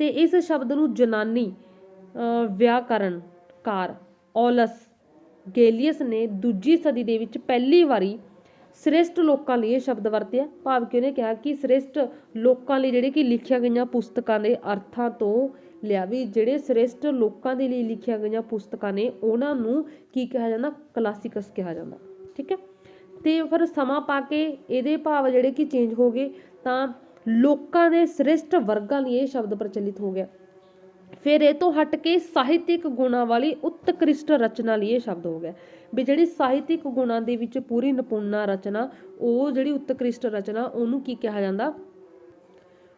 [SPEAKER 1] ਤੇ ਇਸ ਸ਼ਬਦ ਨੂੰ ਯੂਨਾਨੀ ਵਿਆਕਰਨਕਾਰ ਔਲਸ ਗੈਲੀਅਸ ਨੇ ਦੂਜੀ ਸਦੀ ਦੇ ਵਿੱਚ ਪਹਿਲੀ ਵਾਰੀ ਸ੍ਰੇਸ਼ਟ ਲੋਕਾਂ ਲਈ ਇਹ ਸ਼ਬਦ ਵਰਤਿਆ। ਭਾਵ ਕਿ ਉਹਨੇ ਕਿਹਾ ਕਿ ਸ੍ਰੇਸ਼ਟ ਲੋਕਾਂ ਲਈ ਜਿਹੜੇ ਕਿ ਲਿਖੀਆਂ ਗਈਆਂ ਪੁਸਤਕਾਂ ਦੇ ਅਰਥਾਂ ਤੋਂ ਲਿਆ ਵੀ ਜਿਹੜੇ ਸ੍ਰੇਸ਼ਟ ਲੋਕਾਂ ਦੇ ਲਈ ਲਿਖੀਆਂ ਗਈਆਂ ਪੁਸਤਕਾਂ ਨੇ ਉਹਨਾਂ ਨੂੰ ਕੀ ਕਿਹਾ ਜਾਂਦਾ, ਕਲਾਸਿਕਸ ਕਿਹਾ ਜਾਂਦਾ, ਠੀਕ ਹੈ। ਤੇ ਫਿਰ ਸਮਾਂ ਪਾ ਕੇ ਇਹਦੇ ਭਾਵ ਜਿਹੜੇ ਕਿ ਚੇਂਜ ਹੋ ਗਏ, ਤਾਂ ਲੋਕਾਂ ਦੇ ਸ੍ਰੇਸ਼ਟ ਵਰਗਾਂ ਲਈ ਇਹ ਸ਼ਬਦ ਪ੍ਰਚਲਿਤ ਹੋ ਗਿਆ। ਫਿਰ ਇਹ ਤੋਂ ਹਟ ਕੇ ਸਾਹਿਤਿਕ ਗੁਣਾਂ ਵਾਲੀ ਉਤਕ੍ਰਿਸ਼ਟ ਰਚਨਾ ਲਈ ਇਹ ਸ਼ਬਦ ਹੋ ਗਿਆ ਵੀ ਜਿਹੜੀ ਸਾਹਿਤਿਕ ਗੁਣਾਂ ਦੇ ਵਿੱਚ ਪੂਰੀ ਨਿਪੁੰਨਾ ਰਚਨਾ, ਉਹ ਜਿਹੜੀ ਉਤਕ੍ਰਿਸ਼ਟ ਰਚਨਾ ਉਹਨੂੰ ਕੀ ਕਿਹਾ ਜਾਂਦਾ,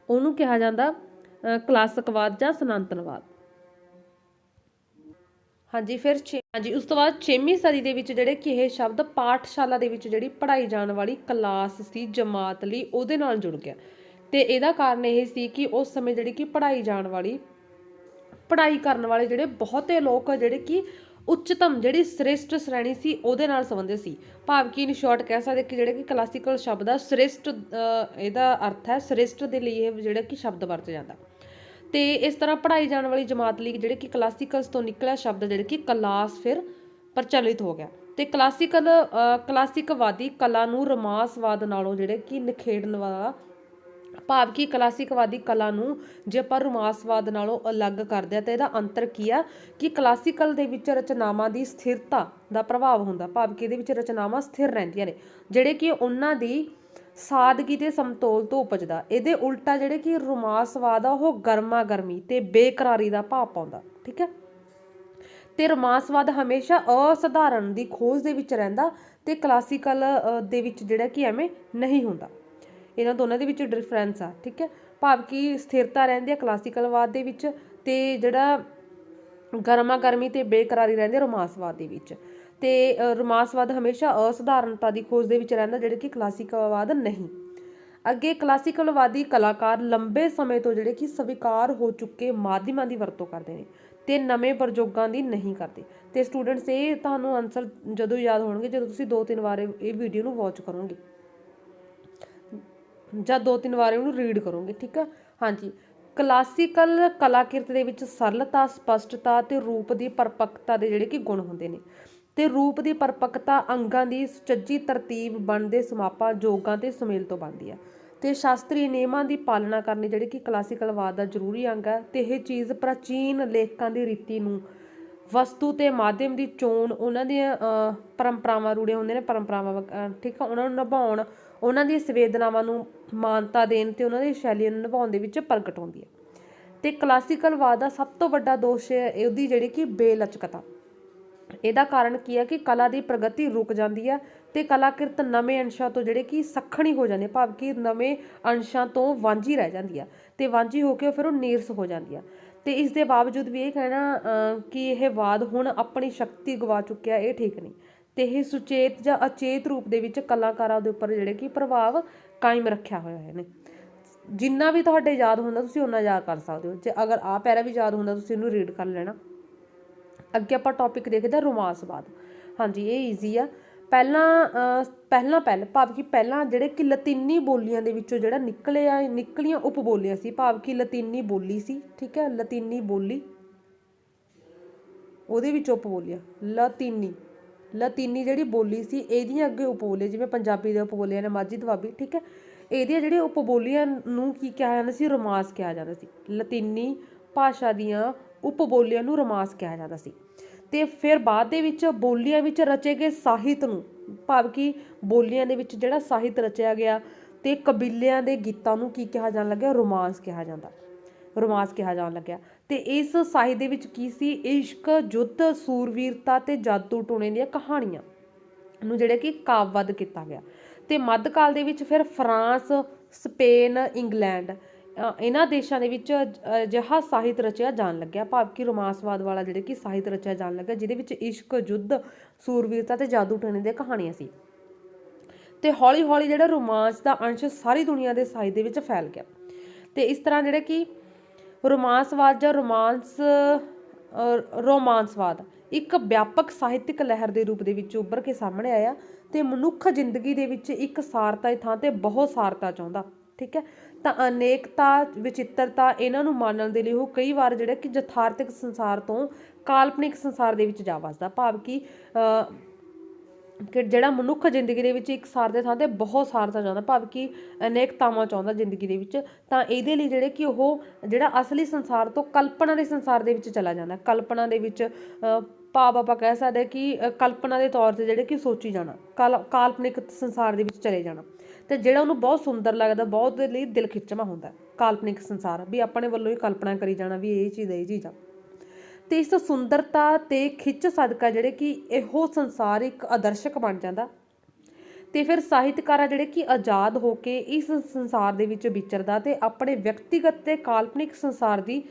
[SPEAKER 1] ਉਹਨੂੰ ਕਿਹਾ ਜਾਂਦਾ ਕਲਾਸਿਕਵਾਦ ਜਾਂ ਸਨਾਤਨਵਾਦ। ਹਾਂਜੀ, ਫਿਰ ਉਸ ਤੋਂ ਬਾਅਦ 6ਵੀਂ ਸਦੀ ਦੇ ਵਿੱਚ ਜਿਹੜੇ ਕਿ ਇਹ ਸ਼ਬਦ ਪਾਠਸ਼ਾਲਾ ਦੇ ਵਿੱਚ ਜਿਹੜੀ ਪੜ੍ਹਾਈ ਜਾਣ ਵਾਲੀ ਕਲਾਸ ਸੀ, ਜਮਾਤ ਲਈ, ਉਹਦੇ ਨਾਲ ਜੁੜ ਗਿਆ। ਤੇ ਇਹਦਾ ਕਾਰਨ ਇਹ ਸੀ ਕਿ ਉਸ ਸਮੇਂ ਜਿਹੜੀ ਕਿ ਪੜ੍ਹਾਈ ਕਰਨ ਵਾਲੇ ਜਿਹੜੇ ਬਹੁਤੇ ਲੋਕ ਜਿਹੜੇ ਕਿ ਉੱਚਤਮ ਜਿਹੜੀ ਸ੍ਰੇਸ਼ਟ ਸ਼੍ਰੇਣੀ ਸੀ ਉਹਦੇ ਨਾਲ ਸੰਬੰਧਿਤ ਸੀ। ਭਾਵ ਕਿ ਇਨ ਸ਼ਾਰਟ ਕਹਿ ਸਕਦੇ ਕਿ ਜਿਹੜੇ ਕਿ ਕਲਾਸਿਕਲ ਸ਼ਬਦ ਆ ਸ੍ਰੇਸ਼ਟ, ਇਹਦਾ ਅਰਥ ਹੈ ਸ੍ਰੇਸ਼ਟ ਦੇ ਲਈ ਇਹ ਜਿਹੜਾ ਕਿ ਸ਼ਬਦ ਵਰਤਿਆ ਜਾਂਦਾ। ਤੇ ਇਸ ਤਰ੍ਹਾਂ ਪੜ੍ਹਾਈ ਜਾਣ ਵਾਲੀ ਜਮਾਤ ਲਈ ਜਿਹੜੇ ਕਿ ਕਲਾਸਿਕਲਸ ਤੋਂ ਨਿਕਲਿਆ ਸ਼ਬਦ ਜਿਹੜੇ ਕਿ ਕਲਾਸ ਫਿਰ ਪ੍ਰਚਲਿਤ ਹੋ ਗਿਆ। ਤੇ ਕਲਾਸਿਕਵਾਦੀ ਕਲਾ ਨੂੰ ਰਮਾਸਵਾਦ ਨਾਲੋਂ ਜਿਹੜੇ ਕਿ ਨਿਖੇੜਨ ਵਾਲਾ, ਭਾਵ ਕਿ ਕਲਾਸਿਕਵਾਦੀ ਕਲਾ ਨੂੰ ਜੇ ਆਪਾਂ ਰਮਾਸਵਾਦ ਨਾਲੋਂ ਅਲੱਗ ਕਰਦੇ ਆ ਤਾਂ ਇਹਦਾ ਅੰਤਰ ਕੀ ਆ ਕਿ ਕਲਾਸਿਕਲ ਦੇ ਵਿੱਚ ਰਚਨਾਵਾਂ ਦੀ ਸਥਿਰਤਾ ਦਾ ਪ੍ਰਭਾਵ ਹੁੰਦਾ। ਭਾਵ ਕਿ ਇਹਦੇ ਵਿੱਚ ਰਚਨਾਵਾਂ ਸਥਿਰ ਰਹਿੰਦੀਆਂ ਨੇ, ਜਿਹੜੇ ਕਿ ਉਹਨਾਂ ਦੀ ਸਾਦਗੀ ਤੇ ਸਮਤੋਲ ਤੋਂ ਉਪਜਦਾ। ਇਹਦੇ ਉਲਟਾ ਜਿਹੜੇ ਕਿ ਰੋਮਾਂਸਵਾਦ ਆ ਉਹ ਗਰਮਾ ਗਰਮੀ ਤੇ ਬੇਕਰਾਰੀ ਦਾ ਭਾਵ ਪਾਉਂਦਾ, ਠੀਕ ਹੈ। ਤੇ ਰੋਮਾਂਸਵਾਦ ਹਮੇਸ਼ਾ ਅਸਧਾਰਨ ਦੀ ਖੋਜ ਦੇ ਵਿੱਚ ਰਹਿੰਦਾ ਤੇ ਕਲਾਸਿਕਲ ਦੇ ਵਿੱਚ ਜਿਹੜਾ ਕਿ ਐਵੇਂ ਨਹੀਂ ਹੁੰਦਾ। ਇਹਨਾਂ ਦੋਨਾਂ ਦੇ ਵਿੱਚ ਡਿਫਰੈਂਸ ਆ, ਠੀਕ ਹੈ। ਭਾਵ ਕਿ ਸਥਿਰਤਾ ਰਹਿੰਦੀ ਹੈ ਕਲਾਸਿਕਲਵਾਦ ਦੇ ਵਿੱਚ ਤੇ ਜਿਹੜਾ ਗਰਮਾ ਗਰਮੀ ਤੇ ਬੇਕਰਾਰੀ ਰਹਿੰਦੀ ਹੈ ਰੋਮਾਂਸਵਾਦ ਦੇ ਵਿੱਚ। ਤੇ ਰੋਮਾਂਸਵਾਦ ਹਮੇਸ਼ਾ ਅਸਧਾਰਨਤਾ ਦੀ ਖੋਜ ਦੇ ਵਿੱਚ ਰਹਿੰਦਾ, ਜਿਹੜੇ ਕਿ ਕਲਾਸਿਕਲਵਾਦ ਨਹੀਂ। ਅੱਗੇ ਕਲਾਸਿਕਲਵਾਦੀ ਕਲਾਕਾਰ ਲੰਬੇ ਸਮੇਂ ਤੋਂ ਜਿਹੜੇ ਕਿ ਸਵੀਕਾਰ ਹੋ ਚੁੱਕੇ ਮਾਧਿਅਮਾਂ ਦੀ ਵਰਤੋਂ ਕਰਦੇ ਨੇ ਤੇ ਨਵੇਂ ਪ੍ਰਯੋਗਾਂ ਦੀ ਨਹੀਂ ਕਰਦੇ। ਤੇ ਸਟੂਡੈਂਟਸ ਇਹ ਤੁਹਾਨੂੰ ਆਨਸਰ ਜਦੋਂ ਯਾਦ ਹੋਣਗੇ ਜਦੋਂ ਤੁਸੀਂ 2-3 ਵਾਰ ਇਹ ਵੀਡੀਓ ਨੂੰ ਵਾਚ ਕਰੋਗੇ। ਜਾਂ 2-3 ਵਾਰ ਉਹਨੂੰ ਰੀਡ ਕਰੋਗੇ, ਠੀਕ ਆ। ਹਾਂਜੀ, ਕਲਾਸੀਕਲ ਕਲਾਕਿਰਤ ਦੇ ਵਿੱਚ ਸਰਲਤਾ, ਸਪਸ਼ਟਤਾ ਤੇ ਰੂਪ ਦੀ ਪਰਪੱਕਤਾ ਦੇ ਜਿਹੜੇ ਕਿ ਗੁਣ ਹੁੰਦੇ ਨੇ। ਤੇ ਰੂਪ ਦੀ ਪਰਪੱਕਤਾ ਅੰਗਾਂ ਦੀ ਸੁਚੱਜੀ ਤਰਤੀਬ ਬਣਦੇ ਸਮਾਪਾਂ, ਜੋਗਾਂ ਤੇ ਸੁਮੇਲ ਤੋਂ ਬਣਦੀ ਆ। ਤੇ ਸ਼ਾਸਤਰੀ ਨਿਯਮਾਂ ਦੀ ਪਾਲਣਾ ਕਰਨੀ ਜਿਹੜੇ ਕਿ ਕਲਾਸੀਕਲਵਾਦ ਦਾ ਜ਼ਰੂਰੀ ਅੰਗ ਹੈ। ਤੇ ਇਹ ਚੀਜ਼ ਪ੍ਰਾਚੀਨ ਲੇਖਕਾਂ ਦੀ ਰੀਤੀ ਨੂੰ, ਵਸਤੂ ਤੇ ਮਾਧਿਅਮ ਦੀ ਚੋਣ, ਉਹਨਾਂ ਦੀਆਂ ਪਰੰਪਰਾਵਾਂ ਰੂੜੇ ਹੁੰਦੇ ਨੇ, ਪਰੰਪਰਾਵਾਂ ਠੀਕ ਆ, ਉਹਨਾਂ ਨੂੰ ਨਿਭਾਉਣ, ਉਹਨਾਂ ਦੀਆਂ ਸੰਵੇਦਨਾਵਾਂ ਨੂੰ ਮਾਨਤਾ ਦੇਣ ਤੇ ਉਹਨਾਂ ਦੀ ਸ਼ੈਲੀ ਨੂੰ ਨਿਭਾਉਣ ਦੇ ਵਿੱਚ ਪ੍ਰਗਟ ਹੁੰਦੀ ਹੈ। ਤੇ ਕਲਾਸੀਕਲਵਾਦ ਦਾ ਸਭ ਤੋਂ ਵੱਡਾ ਦੋਸ਼ ਹੈ ਇਹਦੀ ਜਿਹੜੀ ਕਿ ਬੇਲਚਕਤਾ। ਇਹਦਾ ਕਾਰਨ ਕੀ ਹੈ ਕਿ ਕਲਾ ਦੀ ਪ੍ਰਗਤੀ ਰੁਕ ਜਾਂਦੀ ਹੈ ਤੇ ਕਲਾਕਿਰਤ ਨਵੇਂ ਅੰਸ਼ਾਂ ਤੋਂ ਜਿਹੜੇ ਕਿ ਸੱਖਣੀ ਹੋ ਜਾਂਦੇ, ਭਾਵ ਕਿ ਨਵੇਂ ਅੰਸ਼ਾਂ ਤੋਂ ਵਾਂਝੀ ਰਹਿ ਜਾਂਦੀ ਆ ਤੇ ਵਾਂਝੀ ਹੋ ਕੇ ਫਿਰ ਉਹ ਨੀਰਸ ਹੋ ਜਾਂਦੀ ਆ। ਤੇ ਇਸ ਦੇ ਬਾਵਜੂਦ ਵੀ ਇਹ ਕਹਿਣਾ ਕਿ ਇਹ ਵਾਦ ਹੁਣ ਆਪਣੀ ਸ਼ਕਤੀ ਗਵਾ ਚੁੱਕਿਆ, ਇਹ ਠੀਕ ਨਹੀਂ। ਤੇ ਇਹ ਸੁਚੇਤ ਜਾਂ ਅਚੇਤ ਰੂਪ ਦੇ ਵਿੱਚ ਕਲਾਕਾਰਾਂ ਦੇ ਉੱਪਰ ਜਿਹੜੇ ਕਿ ਪ੍ਰਭਾਵ ਕਾਇਮ ਰੱਖਿਆ ਹੋਇਆ ਨੇ। ਜਿੰਨਾ ਵੀ ਤੁਹਾਡੇ ਯਾਦ ਹੁੰਦਾ ਤੁਸੀਂ ਓਨਾ ਯਾਦ ਕਰ ਸਕਦੇ ਹੋ। ਜੇ ਅਗਰ ਆਹ ਪੈਰਾ ਵੀ ਯਾਦ ਹੁੰਦਾ ਤੁਸੀਂ ਇਹਨੂੰ ਰੀਡ ਕਰ ਲੈਣਾ। ਅੱਗੇ ਆਪਾਂ ਟੌਪਿਕ ਦੇਖਦੇ ਹਾਂ ਰੋਮਾਂਸਵਾਦ। ਹਾਂਜੀ, ਇਹ ਈਜ਼ੀ ਆ। ਪਹਿਲਾਂ ਭਾਵ ਕਿ ਪਹਿਲਾਂ ਜਿਹੜੇ ਕਿ ਲਤੀਨੀ ਬੋਲੀਆਂ ਦੇ ਵਿੱਚੋਂ ਜਿਹੜਾ ਨਿਕਲੀਆਂ ਉਪਬੋਲੀਆਂ ਸੀ, ਭਾਵ ਕਿ ਲਤੀਨੀ ਬੋਲੀ ਸੀ, ਠੀਕ ਹੈ, ਲਤੀਨੀ ਬੋਲੀ, ਉਹਦੇ ਵਿੱਚ ਉਪਬੋਲੀਆਂ ਲਤੀਨੀ ਜਿਹੜੀ ਬੋਲੀ ਸੀ ਇਹਦੀਆਂ ਅੱਗੇ ਉਪਬੋਲੀਆਂ, ਜਿਵੇਂ ਪੰਜਾਬੀ ਦੇ ਉਪਬੋਲੀਆਂ ਨੇ ਮਾਝੀ ਦੁਆਬੀ, ਠੀਕ ਹੈ, ਇਹਦੀਆਂ ਜਿਹੜੀਆਂ ਉਪਬੋਲੀਆਂ ਨੂੰ ਕੀ ਕਿਹਾ ਜਾਂਦਾ ਸੀ? ਰੋਮਾਂਸ ਕਿਹਾ ਜਾਂਦਾ ਸੀ। ਲਤੀਨੀ ਭਾਸ਼ਾ ਦੀਆਂ ਉਪਬੋਲੀਆਂ ਨੂੰ ਰੋਮਾਂਸ ਕਿਹਾ ਜਾਂਦਾ ਸੀ। ਤੇ ਫਿਰ ਬਾਅਦ ਦੇ ਵਿੱਚ ਬੋਲੀਆਂ ਵਿੱਚ ਰਚੇ ਗਏ ਸਾਹਿਤ ਨੂੰ, ਭਾਵ ਕਿ ਬੋਲੀਆਂ ਦੇ ਵਿੱਚ ਜਿਹੜਾ ਸਾਹਿਤ ਰਚਿਆ ਗਿਆ ਤੇ ਕਬੀਲਿਆਂ ਦੇ ਗੀਤਾਂ ਨੂੰ ਕੀ ਕਿਹਾ ਜਾਣ ਲੱਗਿਆ? ਰੋਮਾਂਸ ਕਿਹਾ ਜਾਣ ਲੱਗਿਆ। ਤੇ ਇਸ ਸਾਹਿਤ ਦੇ ਵਿੱਚ ਕੀ ਸੀ? ਇਸ਼ਕ, ਯੁੱਧ, ਸੂਰਵੀਰਤਾ ਤੇ ਜਾਦੂ ਟੂਣੇ ਦੀਆਂ ਕਹਾਣੀਆਂ ਨੂੰ ਜਿਹੜੇ ਕਿ ਕਾਵਿ-ਬੱਧ ਕੀਤਾ ਗਿਆ। ਤੇ ਮੱਧਕਾਲ ਦੇ ਵਿੱਚ ਫਿਰ ਫਰਾਂਸ, ਸਪੇਨ, ਇੰਗਲੈਂਡ, ਇਹਨਾਂ ਦੇਸ਼ਾਂ ਦੇ ਵਿੱਚ ਅਜਿਹਾ ਸਾਹਿਤ ਰਚਿਆ ਜਾਣ ਲੱਗਿਆ, ਭਾਵ ਕਿ ਰੋਮਾਂਸਵਾਦ ਵਾਲਾ ਜਿਹੜੇ ਕਿ ਸਾਹਿਤ ਰਚਿਆ ਜਾਣ ਲੱਗਾ, ਜਿਹਦੇ ਵਿੱਚ ਇਸ਼ਕ, ਯੁੱਧ, ਸੂਰਵੀਰਤਾ ਤੇ ਜਾਦੂ ਟੂਣੇ ਦੀਆਂ ਕਹਾਣੀਆਂ ਸੀ। ਤੇ ਹੌਲੀ ਹੌਲੀ ਜਿਹੜਾ ਰੋਮਾਂਸ ਦਾ ਅੰਸ਼ ਸਾਰੀ ਦੁਨੀਆ ਦੇ ਸਾਹਿਤ ਦੇ ਵਿੱਚ ਫੈਲ ਗਿਆ। ਤੇ ਇਸ ਤਰ੍ਹਾਂ ਜਿਹੜੇ ਕਿ ਰੋਮਾਂਸਵਾਦ ਜਾਂ ਰੋਮਾਂਸਵਾਦ ਇੱਕ ਵਿਆਪਕ ਸਾਹਿਤਿਕ ਲਹਿਰ ਦੇ ਰੂਪ ਦੇ ਵਿੱਚ ਉੱਭਰ ਕੇ ਸਾਹਮਣੇ ਆਇਆ ਤੇ ਮਨੁੱਖ ਜ਼ਿੰਦਗੀ ਦੇ ਵਿੱਚ ਇੱਕ ਸਾਰਤਾ ਦੀ ਥਾਂ ਤੇ ਬਹੁਤ ਸਾਰਤਾ ਚਾਹੁੰਦਾ, ਠੀਕ ਹੈ। ਤਾਂ ਅਨੇਕਤਾ, ਵਿਚਿੱਤਰਤਾ, ਇਹਨਾਂ ਨੂੰ ਮਾਨਣ ਦੇ ਲਈ ਉਹ ਕਈ ਵਾਰ ਜਿਹੜਾ ਕਿ ਯਥਾਰਥਿਕ ਸੰਸਾਰ ਤੋਂ ਕਾਲਪਨਿਕ ਸੰਸਾਰ ਦੇ ਵਿੱਚ ਜਾ ਵੱਸਦਾ, ਭਾਵ ਕਿ ਜਿਹੜਾ ਮਨੁੱਖ ਜ਼ਿੰਦਗੀ ਦੇ ਵਿੱਚ ਇੱਕ ਸਾਰ ਦੇ ਥਾਂ ਤੇ ਬਹੁਤ ਸਾਰਤਾ ਚਾਹੁੰਦਾ, ਭਾਵ ਕਿ ਅਨੇਕਤਾਵਾਂ ਚਾਹੁੰਦਾ ਜ਼ਿੰਦਗੀ ਦੇ ਵਿੱਚ, ਤਾਂ ਇਹਦੇ ਲਈ ਜਿਹੜੇ ਕਿ ਉਹ ਜਿਹੜਾ ਅਸਲੀ ਸੰਸਾਰ ਤੋਂ ਕਲਪਨਾ ਦੇ ਸੰਸਾਰ ਦੇ ਵਿੱਚ ਚਲਾ ਜਾਂਦਾ। ਕਲਪਨਾ ਦੇ ਵਿੱਚ ਭਾਵ ਆਪਾਂ ਕਹਿ ਸਕਦੇ ਕਿ ਕਲਪਨਾ ਦੇ ਤੌਰ ਤੇ ਜਿਹੜੇ ਕਿ ਸੋਚੀ ਜਾਣਾ, ਕਾਲਪਨਿਕ ਸੰਸਾਰ ਦੇ ਵਿੱਚ ਚਲੇ ਜਾਣਾ। ਤੇ ਜਿਹੜਾ ਉਹਨੂੰ ਬਹੁਤ ਸੁੰਦਰ ਲੱਗਦਾ, ਬਹੁਤ ਦੇ ਲਈ ਦਿਲ ਖਿੱਚਵਾਂ ਹੁੰਦਾ ਕਾਲਪਨਿਕ ਸੰਸਾਰ, ਵੀ ਆਪਣੇ ਵੱਲੋਂ ਹੀ ਕਲਪਨਾ ਕਰੀ ਜਾਣਾ ਵੀ ਇਹ ਚੀਜ਼ ਆ। ਤੇ ਇਸ ਸੁੰਦਰਤਾ ਤੇ ਖਿੱਚ ਸਦਕਾ ਜਿਹੜੇ ਕਿ ਇਹੋ ਸੰਸਾਰ ਇੱਕ ਆਦਰਸ਼ਕ ਬਣ ਜਾਂਦਾ। ਤੇ ਫਿਰ ਸਾਹਿਤਕਾਰ ਜਿਹੜੇ ਕਿ ਆਜ਼ਾਦ ਹੋ ਕੇ ਇਸ ਸੰਸਾਰ ਦੇ ਵਿੱਚ ਵਿਚਰਦਾ ਤੇ ਆਪਣੇ ਵਿਅਕਤੀਗਤ ਤੇ ਕਾਲਪਨਿਕ ਸੰਸਾਰ ਦੀ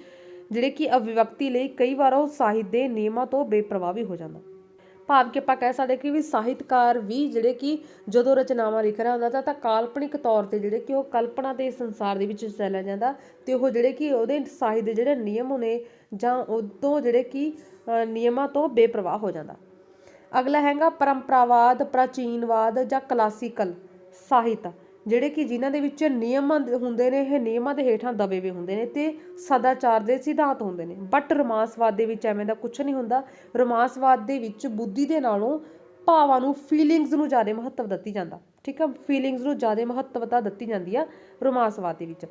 [SPEAKER 1] ਜਿਹੜੇ ਕਿ ਅਭਿਵਿਅਕਤੀ ਲਈ ਕਈ ਵਾਰ ਉਹ ਸਾਹਿਤ ਦੇ ਨਿਯਮਾਂ ਤੋਂ ਬੇਪਰਵਾਹ ਵੀ ਹੋ ਜਾਂਦਾ। ਭਾਵ ਕਿ ਆਪਾਂ ਕਹਿ ਸਕਦੇ ਕਿ ਵੀ ਸਾਹਿਤਕਾਰ ਵੀ ਜਿਹੜੇ ਕਿ ਜਦੋਂ ਰਚਨਾਵਾਂ ਲਿਖ ਰਿਹਾ ਹੁੰਦਾ ਤਾਂ ਕਾਲਪਨਿਕ ਤੌਰ ਤੇ ਜਿਹੜੇ ਕਿ ਉਹ ਕਲਪਨਾ ਦੇ ਸੰਸਾਰ ਦੇ ਵਿੱਚ ਚਲਿਆ ਜਾਂਦਾ ਤੇ ਉਹ ਜਿਹੜੇ ਕਿ ਉਹਦੇ ਸਾਹਿਤ ਦੇ ਜਿਹੜੇ ਨਿਯਮ ਨੇ ਜਾਂ ਉਦੋਂ ਜਿਹੜੇ ਕਿ ਨਿਯਮਾਂ ਤੋਂ ਬੇਪਰਵਾਹ ਹੋ ਜਾਂਦਾ। ਅਗਲਾ ਹੈਗਾ ਪਰੰਪਰਾਵਾਦ, ਪ੍ਰਾਚੀਨਵਾਦ ਜਾਂ ਕਲਾਸੀਕਲ ਸਾਹਿਤ, ਜਿਹੜੇ ਕਿ ਜਿਨ੍ਹਾਂ ਦੇ ਵਿੱਚ ਨਿਯਮ ਹੁੰਦੇ ਨੇ, ਇਹ ਨਿਯਮਾਂ ਦੇ ਹੇਠਾਂ ਦਬੇ ਹੋਏ ਹੁੰਦੇ ਨੇ ਤੇ ਸਦਾਚਾਰ ਦੇ ਸਿਧਾਂਤ ਹੁੰਦੇ ਨੇ। ਬਟ ਰੋਮਾਂਸਵਾਦ ਦੇ ਵਿੱਚ ਐਵੇਂ ਦਾ ਕੁਝ ਨਹੀਂ ਹੁੰਦਾ। ਰੋਮਾਂਸਵਾਦ ਦੇ ਵਿੱਚ ਬੁੱਧੀ ਦੇ ਨਾਲੋਂ ਭਾਵਾਂ ਨੂੰ, ਫੀਲਿੰਗਸ ਨੂੰ ਜ਼ਿਆਦਾ ਮਹੱਤਵ ਦਿੱਤੀ ਜਾਂਦਾ, ਠੀਕ ਹੈ, ਫੀਲਿੰਗਸ ਨੂੰ ਜ਼ਿਆਦਾ ਮਹੱਤਵਤਾ ਦਿੱਤੀ ਜਾਂਦੀ ਆ ਰੋਮਾਂਸਵਾਦ ਦੇ ਵਿੱਚ।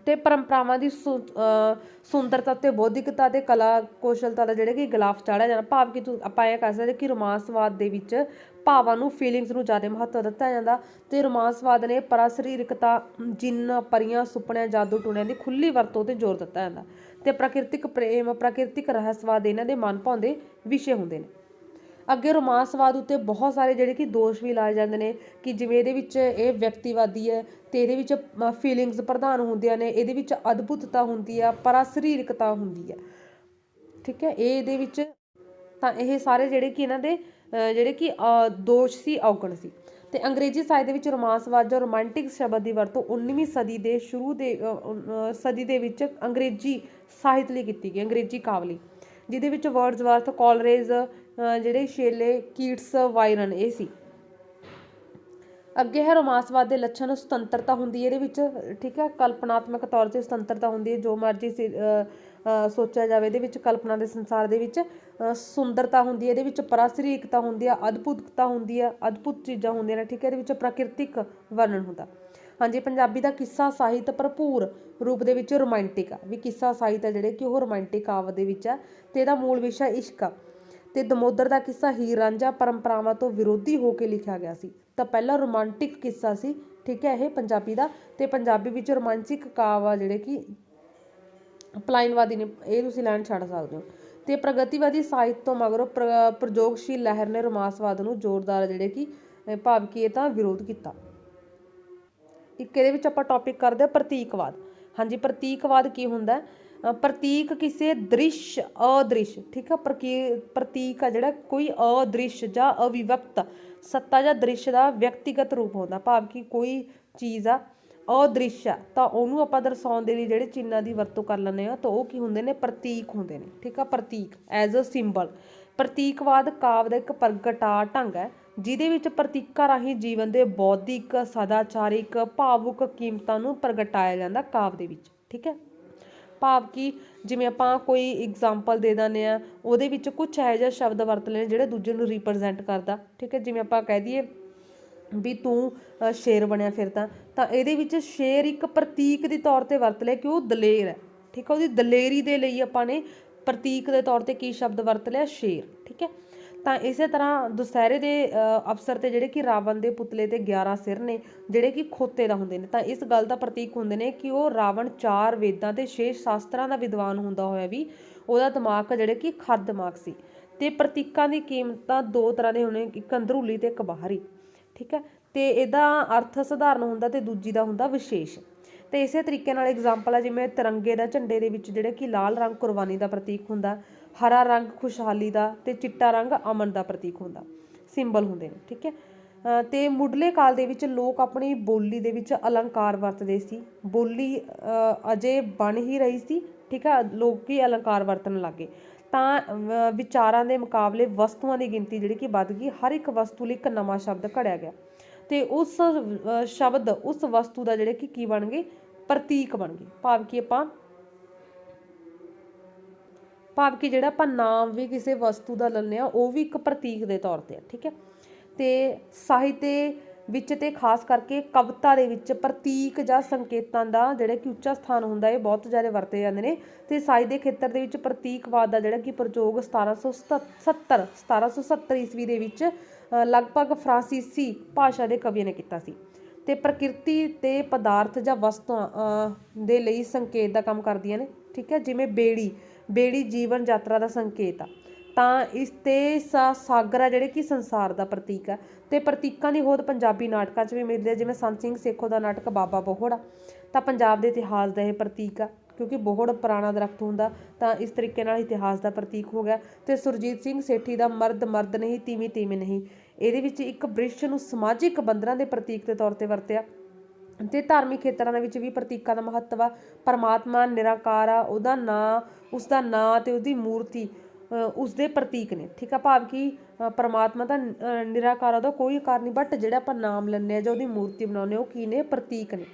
[SPEAKER 1] ਤੇ ਪਰੰਪਰਾਵਾਂ ਦੀ ਸੁੰਦਰਤਾ ਤੇ ਬੌਧਿਕਤਾ ਤੇ ਕਲਾ ਕੌਸ਼ਲਤਾ ਦਾ ਜਿਹੜੇ ਕਿ ਗਿਲਾਫ ਚਾੜਿਆ ਜਾਣਾ, ਭਾਵ ਕਿ ਆਪਾਂ ਇਹ ਕਹਿ ਸਕਦੇ ਕਿ ਰੋਮਾਂਸਵਾਦ ਦੇ ਵਿੱਚ ਭਾਵਾਂ ਨੂੰ, ਫੀਲਿੰਗਸ ਨੂੰ ਜ਼ਿਆਦਾ ਮਹੱਤਵ ਦਿੱਤਾ ਜਾਂਦਾ ਤੇ ਰੋਮਾਂਸਵਾਦ ਨੇ ਪਰਾਸਰੀਰਕਤਾ, ਜਿੰਨ, ਪਰੀਆਂ, ਸੁਪਨਿਆਂ, ਜਾਦੂ ਟੂਣਿਆਂ ਦੀ ਖੁੱਲ੍ਹੀ ਵਰਤੋਂ ਤੇ ਜ਼ੋਰ ਦਿੱਤਾ ਜਾਂਦਾ ਤੇ ਪ੍ਰਾਕਿਰਤਿਕ ਪ੍ਰੇਮ, ਪ੍ਰਾਕਿਰਤਿਕ ਰਹੱਸਵਾਦ ਇਹਨਾਂ ਦੇ ਮਨ ਭਾਉਂਦੇ ਵਿਸ਼ੇ ਹੁੰਦੇ ਨੇ। ਅੱਗੇ ਰੋਮਾਂਸਵਾਦ ਉੱਤੇ ਬਹੁਤ ਸਾਰੇ ਜਿਹੜੇ ਕਿ ਦੋਸ਼ ਵੀ ਲਾਏ ਜਾਂਦੇ ਨੇ ਕਿ ਜਿਵੇਂ ਇਹਦੇ ਵਿੱਚ ਇਹ ਵਿਅਕਤੀਵਾਦੀ ਹੈ ਤੇ ਇਹਦੇ ਵਿੱਚ ਫੀਲਿੰਗਸ ਪ੍ਰਧਾਨ ਹੁੰਦੀਆਂ ਨੇ, ਇਹਦੇ ਵਿੱਚ ਅਦਭੁਤਤਾ ਹੁੰਦੀ ਆ, ਪਰਾਸਰੀਰਕਤਾ ਹੁੰਦੀ ਹੈ, ਠੀਕ ਹੈ, ਇਹਦੇ ਵਿੱਚ ਤਾਂ ਇਹ ਸਾਰੇ ਜਿਹੜੇ ਕਿ ਇਹਨਾਂ ਦੇ ਜਿਹੜੇ ਕਿ ਦੋਸ਼ ਸੀ, ਔਗਣ ਸੀ। ਤੇ ਅੰਗਰੇਜ਼ੀ ਸਾਹਿਤ ਦੇ ਵਿੱਚ ਰੋਮਾਂਸਵਾਦ ਜਾਂ ਰੋਮਾਂਟਿਕ ਸ਼ਬਦ ਦੀ ਵਰਤੋਂ 19ਵੀਂ ਸਦੀ ਦੇ ਸ਼ੁਰੂ ਦੇ ਸਦੀ ਦੇ ਵਿੱਚ ਅੰਗਰੇਜ਼ੀ ਸਾਹਿਤ ਲਈ ਕੀਤੀ ਗਈ, ਅੰਗਰੇਜ਼ੀ ਕਾਵਿ ਲਈ, ਜਿਹਦੇ ਵਿੱਚ ਵਰਡਸਵਰਥ, ਕੋਲਰਿਜ, ਜਿਹੜੇ ਸ਼ੇਲੇ, ਕੀਟਸ, ਵਾਇਰਨ ਇਹ ਸੀ। ਅੱਗੇ ਹੈ ਰੋਮਾਂਸਵਾਦ ਦੇ ਲੱਛਣ। ਸੁਤੰਤਰਤਾ ਹੁੰਦੀ ਹੈ ਇਹਦੇ ਵਿੱਚ, ਠੀਕ ਹੈ, ਕਲਪਨਾਤਮਕ ਤੌਰ ਤੇ ਸੁਤੰਤਰਤਾ ਹੁੰਦੀ ਹੈ, ਜੋ ਮਰਜ਼ੀ ਸੋਚਿਆ ਜਾਵੇ ਇਹਦੇ ਵਿੱਚ, ਕਲਪਨਾ ਦੇ ਸੰਸਾਰ ਦੇ ਵਿੱਚ। ਸੁੰਦਰਤਾ ਹੁੰਦੀ ਹੈ ਇਹਦੇ ਵਿੱਚ, ਪਰਾਸਰੀਕਤਾ ਹੁੰਦੀ ਆ, ਅਦਭੁਤਤਾ ਹੁੰਦੀ ਆ, ਅਦਭੁਤ ਚੀਜ਼ਾਂ ਹੁੰਦੀਆਂ ਨੇ, ਠੀਕ ਹੈ। ਇਹਦੇ ਵਿੱਚ ਪ੍ਰਾਕਿਰਤਿਕ ਵਰਣਨ ਹੁੰਦਾ। ਹਾਂਜੀ, ਪੰਜਾਬੀ ਦਾ ਕਿੱਸਾ ਸਾਹਿਤ ਭਰਪੂਰ ਰੂਪ ਦੇ ਵਿੱਚ ਰੋਮਾਂਟਿਕ ਆ, ਵੀ ਕਿੱਸਾ ਸਾਹਿਤ ਹੈ ਜਿਹੜੇ ਕਿ ਉਹ ਰੋਮਾਂਟਿਕ ਕਾਵ ਦੇ ਵਿੱਚ ਆ, ਤੇ ਇਹਦਾ ਮੂਲ ਵਿਸ਼ਾ ਇਸ਼ਕ ਆ। ਤੇ ਦਮੋਦਰ ਦਾ ਕਿੱਸਾ ਹੀਰ ਰਾਂਝਾ ਪਰੰਪਰਾਵਾਂ ਤੋਂ ਵਿਰੋਧੀ ਹੋ ਕੇ ਲਿਖਿਆ ਗਿਆ ਸੀ, ਤਾਂ ਪਹਿਲਾ ਰੋਮਾਂਟਿਕ ਕਿੱਸਾ ਸੀ, ਠੀਕ ਹੈ, ਇਹ ਪੰਜਾਬੀ ਦਾ। ਤੇ ਪੰਜਾਬੀ ਵਿੱਚ ਰੋਮਾਂਚਿਕ ਕਾਵ ਆ ਜਿਹੜੇ ਕਿ ਪਲਾਇਨਵਾਦੀ ਨੇ, ਇਹ ਤੁਸੀਂ ਲਾਈਨ ਛੱਡ ਸਕਦੇ ਹੋ। ਤੇ ਪ੍ਰਗਤੀਵਾਦੀ ਸਾਹਿਤ ਤੋਂ ਮਗਰੋਂ ਪ੍ਰਯੋਗਸ਼ੀਲ ਲਹਿਰ ਨੇ ਰੋਮਾਂਸਵਾਦ ਨੂੰ ਜ਼ੋਰਦਾਰ ਜਿਹੜੇ ਕਿ ਭਾਵ ਕੀ ਇਹ ਤਾਂ ਵਿਰੋਧ ਕੀਤਾ। ਇੱਕ ਇਹਦੇ ਵਿੱਚ ਆਪਾਂ ਟੌਪਿਕ ਕਰਦੇ ਹਾਂ ਪ੍ਰਤੀਕਵਾਦ। ਹਾਂਜੀ, ਪ੍ਰਤੀਕਵਾਦ ਕੀ ਹੁੰਦਾ? ਪ੍ਰਤੀਕ ਕਿਸੇ ਦ੍ਰਿਸ਼ ਅਦ੍ਰਿਸ਼, ਠੀਕ ਆ, ਪ੍ਰਤੀਕ ਆ ਜਿਹੜਾ ਕੋਈ ਅਦ੍ਰਿਸ਼ ਜਾਂ ਅਵਿਵਕਤ ਸੱਤਾ ਜਾਂ ਦ੍ਰਿਸ਼ ਦਾ ਵਿਅਕਤੀਗਤ ਰੂਪ ਹੁੰਦਾ, ਭਾਵ ਕਿ ਕੋਈ ਚੀਜ਼ ਆ ਅਦ੍ਰਿਸ਼ ਆ ਤਾਂ ਉਹਨੂੰ ਆਪਾਂ ਦਰਸਾਉਣ ਦੇ ਲਈ ਜਿਹੜੇ ਚਿੰਨ੍ਹਾਂ ਦੀ ਵਰਤੋਂ ਕਰ ਲੈਂਦੇ ਆ ਤਾਂ ਉਹ ਕੀ ਹੁੰਦੇ ਨੇ? ਪ੍ਰਤੀਕ ਹੁੰਦੇ ਨੇ, ਠੀਕ ਆ, ਪ੍ਰਤੀਕ ਐਜ਼ ਅ ਸਿੰਬਲ। ਪ੍ਰਤੀਕਵਾਦ ਕਾਵ ਦਾ ਇੱਕ ਪ੍ਰਗਟਾ ਢੰਗ ਹੈ ਜਿਹਦੇ ਵਿੱਚ ਪ੍ਰਤੀਕਾਂ ਰਾਹੀਂ ਜੀਵਨ ਦੇ ਬੌਧਿਕ, ਸਦਾਚਾਰਿਕ, ਭਾਵੁਕ ਕੀਮਤਾਂ ਨੂੰ ਪ੍ਰਗਟਾਇਆ ਜਾਂਦਾ ਕਾਵ ਦੇ ਵਿੱਚ, ਠੀਕ ਹੈ। ਭਾਵ ਕਿ ਜਿਵੇਂ ਆਪਾਂ ਕੋਈ ਐਗਜ਼ਾਮਪਲ ਦੇ ਦਿੰਦੇ ਆ, ਉਹਦੇ ਵਿੱਚ ਕੁਛ ਇਹੋ ਜਿਹਾ ਸ਼ਬਦ ਵਰਤ ਲੈਣੇ ਜਿਹੜੇ ਦੂਜੇ ਨੂੰ ਰਿਪਰੈਜ਼ੈਂਟ ਕਰਦਾ, ਠੀਕ ਹੈ। ਜਿਵੇਂ ਆਪਾਂ ਕਹਿ ਦਈਏ ਵੀ ਤੂੰ ਸ਼ੇਰ ਬਣਿਆ ਫਿਰਦਾ, ਤਾਂ ਇਹਦੇ ਵਿੱਚ ਸ਼ੇਰ ਇੱਕ ਪ੍ਰਤੀਕ ਦੇ ਤੌਰ ਤੇ ਵਰਤ ਲਿਆ ਕਿ ਉਹ ਦਲੇਰ ਹੈ, ਠੀਕ ਹੈ। ਉਹਦੀ ਦਲੇਰੀ ਦੇ ਲਈ ਆਪਾਂ ਨੇ ਪ੍ਰਤੀਕ ਦੇ ਤੌਰ ਤੇ ਕੀ ਸ਼ਬਦ ਵਰਤ ਲਿਆ? ਸ਼ੇਰ, ਠੀਕ ਹੈ। ਤਾਂ ਇਸੇ ਤਰ੍ਹਾਂ ਦੁਸਹਿਰੇ ਦੇ ਅਵਸਰ ਤੇ ਜਿਹੜੇ ਕਿ ਰਾਵਣ ਦੇ ਪੁਤਲੇ ਤੇ 11 ਸਿਰ ਨੇ ਜਿਹੜੇ ਕਿ ਖੋਤੇ ਦਾ ਹੁੰਦੇ ਨੇ, ਤਾਂ ਇਸ ਗੱਲ ਦਾ ਪ੍ਰਤੀਕ ਹੁੰਦੇ ਨੇ ਕਿ ਉਹ ਰਾਵਣ 4 ਵੇਦਾਂ ਤੇ 6 ਸ਼ਾਸਤਰਾਂ ਦਾ ਵਿਦਵਾਨ ਹੁੰਦਾ ਹੋਇਆ ਵੀ ਉਹਦਾ ਦਿਮਾਗ ਜਿਹੜੇ ਕਿ ਖਰ ਦਿਮਾਗ ਸੀ। ਤੇ ਪ੍ਰਤੀਕਾਂ ਦੀ ਕੀਮਤਾਂ 2 ਤਰ੍ਹਾਂ ਦੇ ਹੋਣੇ, ਇੱਕ ਅੰਦਰੂਲੀ ਤੇ ਇੱਕ ਬਾਹਰੀ, ਠੀਕ ਹੈ। ਤੇ ਇਹਦਾ ਅਰਥ ਸਧਾਰਨ ਹੁੰਦਾ ਤੇ ਦੂਜੀ ਦਾ ਹੁੰਦਾ ਵਿਸ਼ੇਸ਼। ਤੇ ਇਸੇ ਤਰੀਕੇ ਨਾਲ ਐਗਜ਼ਾਮਪਲ ਆ ਜਿਵੇਂ ਤਿਰੰਗੇ ਦਾ ਝੰਡੇ ਦੇ ਵਿੱਚ ਜਿਹੜੇ ਕਿ ਲਾਲ ਰੰਗ ਕੁਰਬਾਨੀ ਦਾ ਪ੍ਰਤੀਕ ਹੁੰਦਾ, ਹਰਾ ਰੰਗ ਖੁਸ਼ਹਾਲੀ ਦਾ ਤੇ ਚਿੱਟਾ ਰੰਗ ਅਮਨ ਦਾ ਪ੍ਰਤੀਕ ਹੁੰਦਾ, ਸਿੰਬਲ ਹੁੰਦੇ ਨੇ, ਠੀਕ ਹੈ। ਤੇ ਮੁੱਢਲੇ ਕਾਲ ਦੇ ਵਿੱਚ ਲੋਕ ਆਪਣੀ ਬੋਲੀ ਦੇ ਵਿੱਚ ਅਲੰਕਾਰ ਵਰਤਦੇ ਸੀ। ਬੋਲੀ ਅਜੇ ਬਣ ਹੀ ਰਹੀ ਸੀ, ਠੀਕ ਹੈ, ਲੋਕ ਹੀ ਅਲੰਕਾਰ ਵਰਤਣ ਲੱਗੇ। ਤਾਂ ਵਿਚਾਰਾਂ ਦੇ ਮੁਕਾਬਲੇ ਵਸਤੂਆਂ ਦੀ ਗਿਣਤੀ ਜਿਹੜੀ ਕਿ ਵੱਧ ਗਈ, ਹਰ ਇੱਕ ਵਸਤੂ ਲਈ ਇੱਕ ਨਵਾਂ ਸ਼ਬਦ ਘੜਿਆ ਗਿਆ ਤੇ ਉਸ ਸ਼ਬਦ ਉਸ ਵਸਤੂ ਦਾ ਜਿਹੜੇ ਕਿ ਕੀ ਬਣ ਗਏ? ਪ੍ਰਤੀਕ ਬਣ ਗਏ। ਭਾਵ ਕਿ ਜਿਹੜਾ ਆਪਾਂ ਨਾਮ ਵੀ ਕਿਸੇ ਵਸਤੂ ਦਾ ਲੈਂਦੇ ਆ ਉਹ ਵੀ ਇੱਕ ਪ੍ਰਤੀਕ ਦੇ ਤੌਰ ਤੇ ਆ, ਠੀਕ ਹੈ। ਤੇ ਸਾਹਿਤ ਵਿੱਚ ਤੇ ਖਾਸ ਕਰਕੇ ਕਵਿਤਾ ਦੇ ਵਿੱਚ ਪ੍ਰਤੀਕ ਜਾਂ ਸੰਕੇਤਾਂ ਦਾ ਜਿਹੜਾ ਕਿ ਉੱਚਾ ਸਥਾਨ ਹੁੰਦਾ, ਇਹ ਬਹੁਤ ਜ਼ਿਆਦਾ ਵਰਤੇ ਜਾਂਦੇ ਨੇ। ਤੇ ਸਾਹਿਤ ਦੇ ਖੇਤਰ ਦੇ ਵਿੱਚ ਪ੍ਰਤੀਕਵਾਦ ਦਾ ਜਿਹੜਾ ਕਿ ਪ੍ਰਯੋਗ 1770 ਈਸਵੀ ਦੇ ਵਿੱਚ ਲਗਭਗ ਫਰਾਂਸੀਸੀ ਭਾਸ਼ਾ ਦੇ ਕਵੀਆਂ ਨੇ ਕੀਤਾ ਸੀ। ਤੇ ਪ੍ਰਕਿਰਤੀ ਤੇ ਪਦਾਰਥ ਜਾਂ ਵਸਤੂਆਂ ਦੇ ਲਈ ਸੰਕੇਤ ਦਾ ਕੰਮ ਕਰਦੀਆਂ ਨੇ, ਠੀਕ ਹੈ। ਜਿਵੇਂ ਬੇੜੀ ਜੀਵਨ ਯਾਤਰਾ ਦਾ ਸੰਕੇਤ ਆ, ਤਾਂ ਇਸ ਤੇ ਸਾਗਰ ਆ ਜਿਹੜੇ ਕਿ ਸੰਸਾਰ ਦਾ ਪ੍ਰਤੀਕ ਆ। ਤੇ ਪ੍ਰਤੀਕਾਂ ਦੀ ਹੋਂਦ ਪੰਜਾਬੀ ਨਾਟਕਾਂ 'ਚ ਵੀ ਮਿਲਦੀ ਹੈ, ਜਿਵੇਂ ਸੰਤ ਸਿੰਘ ਸੇਖੋਂ ਦਾ ਨਾਟਕ ਬਾਬਾ ਬੋਹੜ ਆ, ਤਾਂ ਪੰਜਾਬ ਦੇ ਇਤਿਹਾਸ ਦਾ ਇਹ ਪ੍ਰਤੀਕ ਆ, ਕਿਉਂਕਿ ਬੋਹੜ ਪੁਰਾਣਾ ਦਰਖਤ ਹੁੰਦਾ, ਤਾਂ ਇਸ ਤਰੀਕੇ ਨਾਲ ਇਤਿਹਾਸ ਦਾ ਪ੍ਰਤੀਕ ਹੋ ਗਿਆ। ਤੇ ਸੁਰਜੀਤ ਸਿੰਘ ਸੇਠੀ ਦਾ ਮਰਦ ਮਰਦ ਨਹੀਂ, ਤੀਵੀਂ ਤੀਵੀਂ ਨਹੀਂ, ਇਹਦੇ ਵਿੱਚ ਇੱਕ ਬ੍ਰਿਸ਼ ਨੂੰ ਸਮਾਜਿਕ ਬੰਧਨਾਂ ਦੇ ਪ੍ਰਤੀਕ ਦੇ ਤੌਰ ਤੇ ਵਰਤਿਆ। ਤੇ ਧਾਰਮਿਕ ਖੇਤਰਾਂ ਦੇ ਵਿੱਚ ਵੀ ਪ੍ਰਤੀਕਾਂ ਦਾ ਮਹੱਤਵ ਆ। ਪਰਮਾਤਮਾ ਨਿਰਾਕਾਰ ਆ, ਉਸਦਾ ਨਾਂ ਤੇ ਉਹਦੀ ਮੂਰਤੀ ਉਸਦੇ ਪ੍ਰਤੀਕ ਨੇ, ਠੀਕ ਆ। ਭਾਵ ਕਿ ਪਰਮਾਤਮਾ ਦਾ ਨਿਰਾਕਾਰ, ਉਹਦਾ ਕੋਈ ਆਕਾਰ ਨਹੀਂ, ਬਟ ਜਿਹੜਾ ਆਪਾਂ ਨਾਮ ਲੈਂਦੇ ਹਾਂ ਜਾਂ ਉਹਦੀ ਮੂਰਤੀ ਬਣਾਉਂਦੇ ਉਹ ਕੀ ਨੇ? ਪ੍ਰਤੀਕ ਨੇ।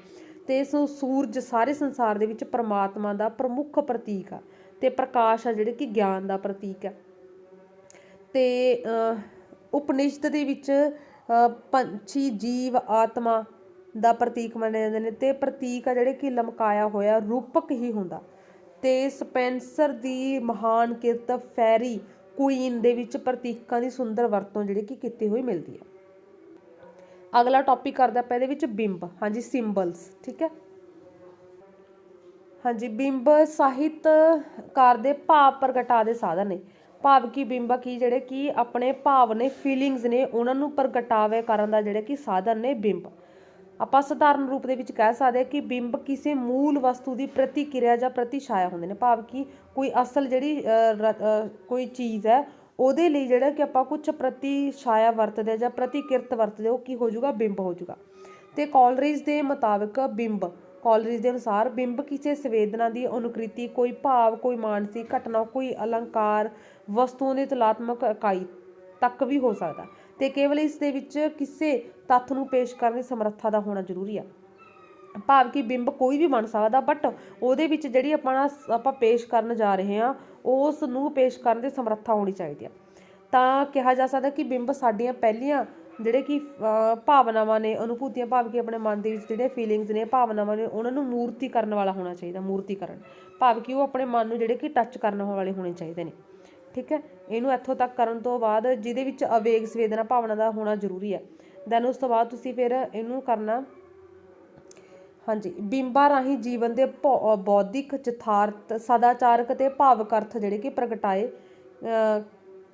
[SPEAKER 1] ਤੇ ਸੂਰਜ ਸਾਰੇ ਸੰਸਾਰ ਦੇ ਵਿੱਚ ਪਰਮਾਤਮਾ ਦਾ ਪ੍ਰਮੁੱਖ ਪ੍ਰਤੀਕ ਆ। ਤੇ ਪ੍ਰਕਾਸ਼ ਆ ਜਿਹੜੇ ਕਿ ਗਿਆਨ ਦਾ ਪ੍ਰਤੀਕ ਆ। ਤੇ ਉਪਨਿਸ਼ਦ ਦੇ ਵਿੱਚ ਪੰਛੀ, ਜੀਵ, ਆਤਮਾ ਦਾ ਪ੍ਰਤੀਕ ਮੰਨੇ ਜਾਂਦੇ ਨੇ। ਤੇ ਪ੍ਰਤੀਕ ਆ ਜਿਹੜੇ ਕਿ ਲਮਕਾਇਆ ਹੋਇਆ ਰੂਪਕ ਹੀ ਹੁੰਦਾ। ਤੇ ਸਪੈਂਸਰ ਦੀ ਮਹਾਨ ਕਿਰਤ ਫੈਰੀ ਕੁਈਨ ਦੇ ਵਿੱਚ ਪ੍ਰਤੀਕਾਂ ਦੀ ਸੁੰਦਰ ਵਰਤੋਂ ਜਿਹੜੀ ਕਿ ਕੀਤੀ ਹੋਈ ਮਿਲਦੀ ਹੈ। ਅਗਲਾ ਟੌਪਿਕ ਕਰਦੇ ਆਪਾਂ ਇਹਦੇ ਵਿੱਚ ਬਿੰਬ। ਹਾਂਜੀ, ਸਿੰਬਲਸ, ਠੀਕ ਹੈ। ਹਾਂਜੀ, ਬਿੰਬ ਸਾਹਿਤਕਾਰ ਦੇ ਭਾਵ ਪ੍ਰਗਟਾ ਦੇ ਸਾਧਨ ਨੇ। ਭਾਵ ਕਿ ਬਿੰਬ ਕੀ ਜਿਹੜੇ ਕਿ ਆਪਣੇ ਭਾਵ ਨੇ, ਫੀਲਿੰਗਸ ਨੇ, ਉਹਨਾਂ ਨੂੰ ਪ੍ਰਗਟਾਵੇ ਕਰਨ ਦਾ ਜਿਹੜੇ ਕਿ ਸਾਧਨ ਨੇ ਬਿੰਬ। ਆਪਾਂ ਸਧਾਰਨ ਰੂਪ ਦੇ ਵਿੱਚ ਕਹਿ ਸਕਦੇ ਹਾਂ ਕਿ ਬਿੰਬ ਕਿਸੇ ਮੂਲ ਵਸਤੂ ਦੀ ਪ੍ਰਤੀਕਿਰਿਆ ਜਾਂ ਪ੍ਰਤੀਛਾਇਆ ਹੁੰਦੇ ਨੇ। ਭਾਵ ਕਿ ਕੋਈ ਅਸਲ ਜਿਹੜੀ ਕੋਈ ਚੀਜ਼ ਹੈ ਉਹਦੇ ਲਈ ਜਿਹੜਾ ਕਿ ਆਪਾਂ ਕੁਛ ਪ੍ਰਤੀਛਾਇਆ ਵਰਤਦੇ ਜਾਂ ਪ੍ਰਤੀਕਿਰਤ ਵਰਤਦੇ, ਉਹ ਕੀ ਹੋ ਜਾਊਗਾ? ਬਿੰਬ ਹੋ ਜਾਊਗਾ। ਤੇ ਕਾਲਰਿਜ ਦੇ ਮੁਤਾਬਕ ਕਾਲਰਿਜ ਦੇ ਅਨੁਸਾਰ ਬਿੰਬ ਕਿਸੇ ਸੰਵੇਦਨਾ ਦੀ ਅਨੁਕ੍ਰਿਤੀ, ਕੋਈ ਭਾਵ, ਕੋਈ ਮਾਨਸਿਕ ਘਟਨਾ, ਕੋਈ ਅਲੰਕਾਰ, ਵਸਤੂਆਂ ਦੀ ਤੁਲਨਾਤਮਕ ਇਕਾਈ ਤੱਕ ਵੀ ਹੋ ਸਕਦਾ। ਤੇ ਕੇਵਲ ਇਸ ਦੇ ਵਿੱਚ ਕਿਸੇ ਤੱਥ ਨੂੰ ਪੇਸ਼ ਕਰਨ ਦੀ ਸਮਰੱਥਾ ਦਾ ਹੋਣਾ ਜ਼ਰੂਰੀ ਆ। ਭਾਵ ਕਿ ਬਿੰਬ ਕੋਈ ਵੀ ਬਣ ਸਕਦਾ, ਬਟ ਉਹਦੇ ਵਿੱਚ ਜਿਹੜੀ ਆਪਾਂ ਪੇਸ਼ ਕਰਨ ਜਾ ਰਹੇ ਹਾਂ ਉਸ ਨੂੰ ਪੇਸ਼ ਕਰਨ ਦੀ ਸਮਰੱਥਾ ਹੋਣੀ ਚਾਹੀਦੀ ਆ। ਤਾਂ ਕਿਹਾ ਜਾ ਸਕਦਾ ਕਿ ਬਿੰਬ ਸਾਡੀਆਂ ਪਹਿਲੀਆਂ ਜਿਹੜੇ ਕਿ ਭਾਵਨਾਵਾਂ ਨੇ, ਅਨੁਭੂਤੀਆਂ, ਭਾਵ ਕਿ ਆਪਣੇ ਮਨ ਦੇ ਵਿੱਚ ਜਿਹੜੇ ਫੀਲਿੰਗਸ ਨੇ, ਭਾਵਨਾਵਾਂ ਨੇ, ਉਹਨਾਂ ਨੂੰ ਮੂਰਤੀ ਕਰਨ ਵਾਲਾ ਹੋਣਾ ਚਾਹੀਦਾ। ਮੂਰਤੀਕਰਨ ਭਾਵ ਕਿ ਉਹ ਆਪਣੇ ਮਨ ਨੂੰ ਜਿਹੜੇ ਕਿ ਟੱਚ ਕਰਨ ਵਾਲੇ ਹੋਣੇ ਚਾਹੀਦੇ ਨੇ। ਠੀਕ ਹੈ, ਇਹਨੂੰ ਇੱਥੋਂ ਤੱਕ ਕਰਨ ਤੋਂ ਬਾਅਦ ਜਿਹਦੇ ਵਿੱਚ ਆਵੇਗ, ਸੰਵੇਦਨਾ, ਭਾਵਨਾ ਦਾ ਹੋਣਾ ਜ਼ਰੂਰੀ ਹੈ। ਦੈਨ ਉਸ ਤੋਂ ਬਾਅਦ ਤੁਸੀਂ ਫਿਰ ਇਹਨੂੰ ਕਰਨਾ, ਹਾਂਜੀ, ਬਿੰਬਾਂ ਰਾਹੀਂ ਜੀਵਨ ਦੇ ਬੌਧਿਕ, ਯਥਾਰਥ, ਸਦਾਚਾਰਕ ਅਤੇ ਭਾਵਕ ਅਰਥ ਜਿਹੜੇ ਕਿ ਪ੍ਰਗਟਾਏ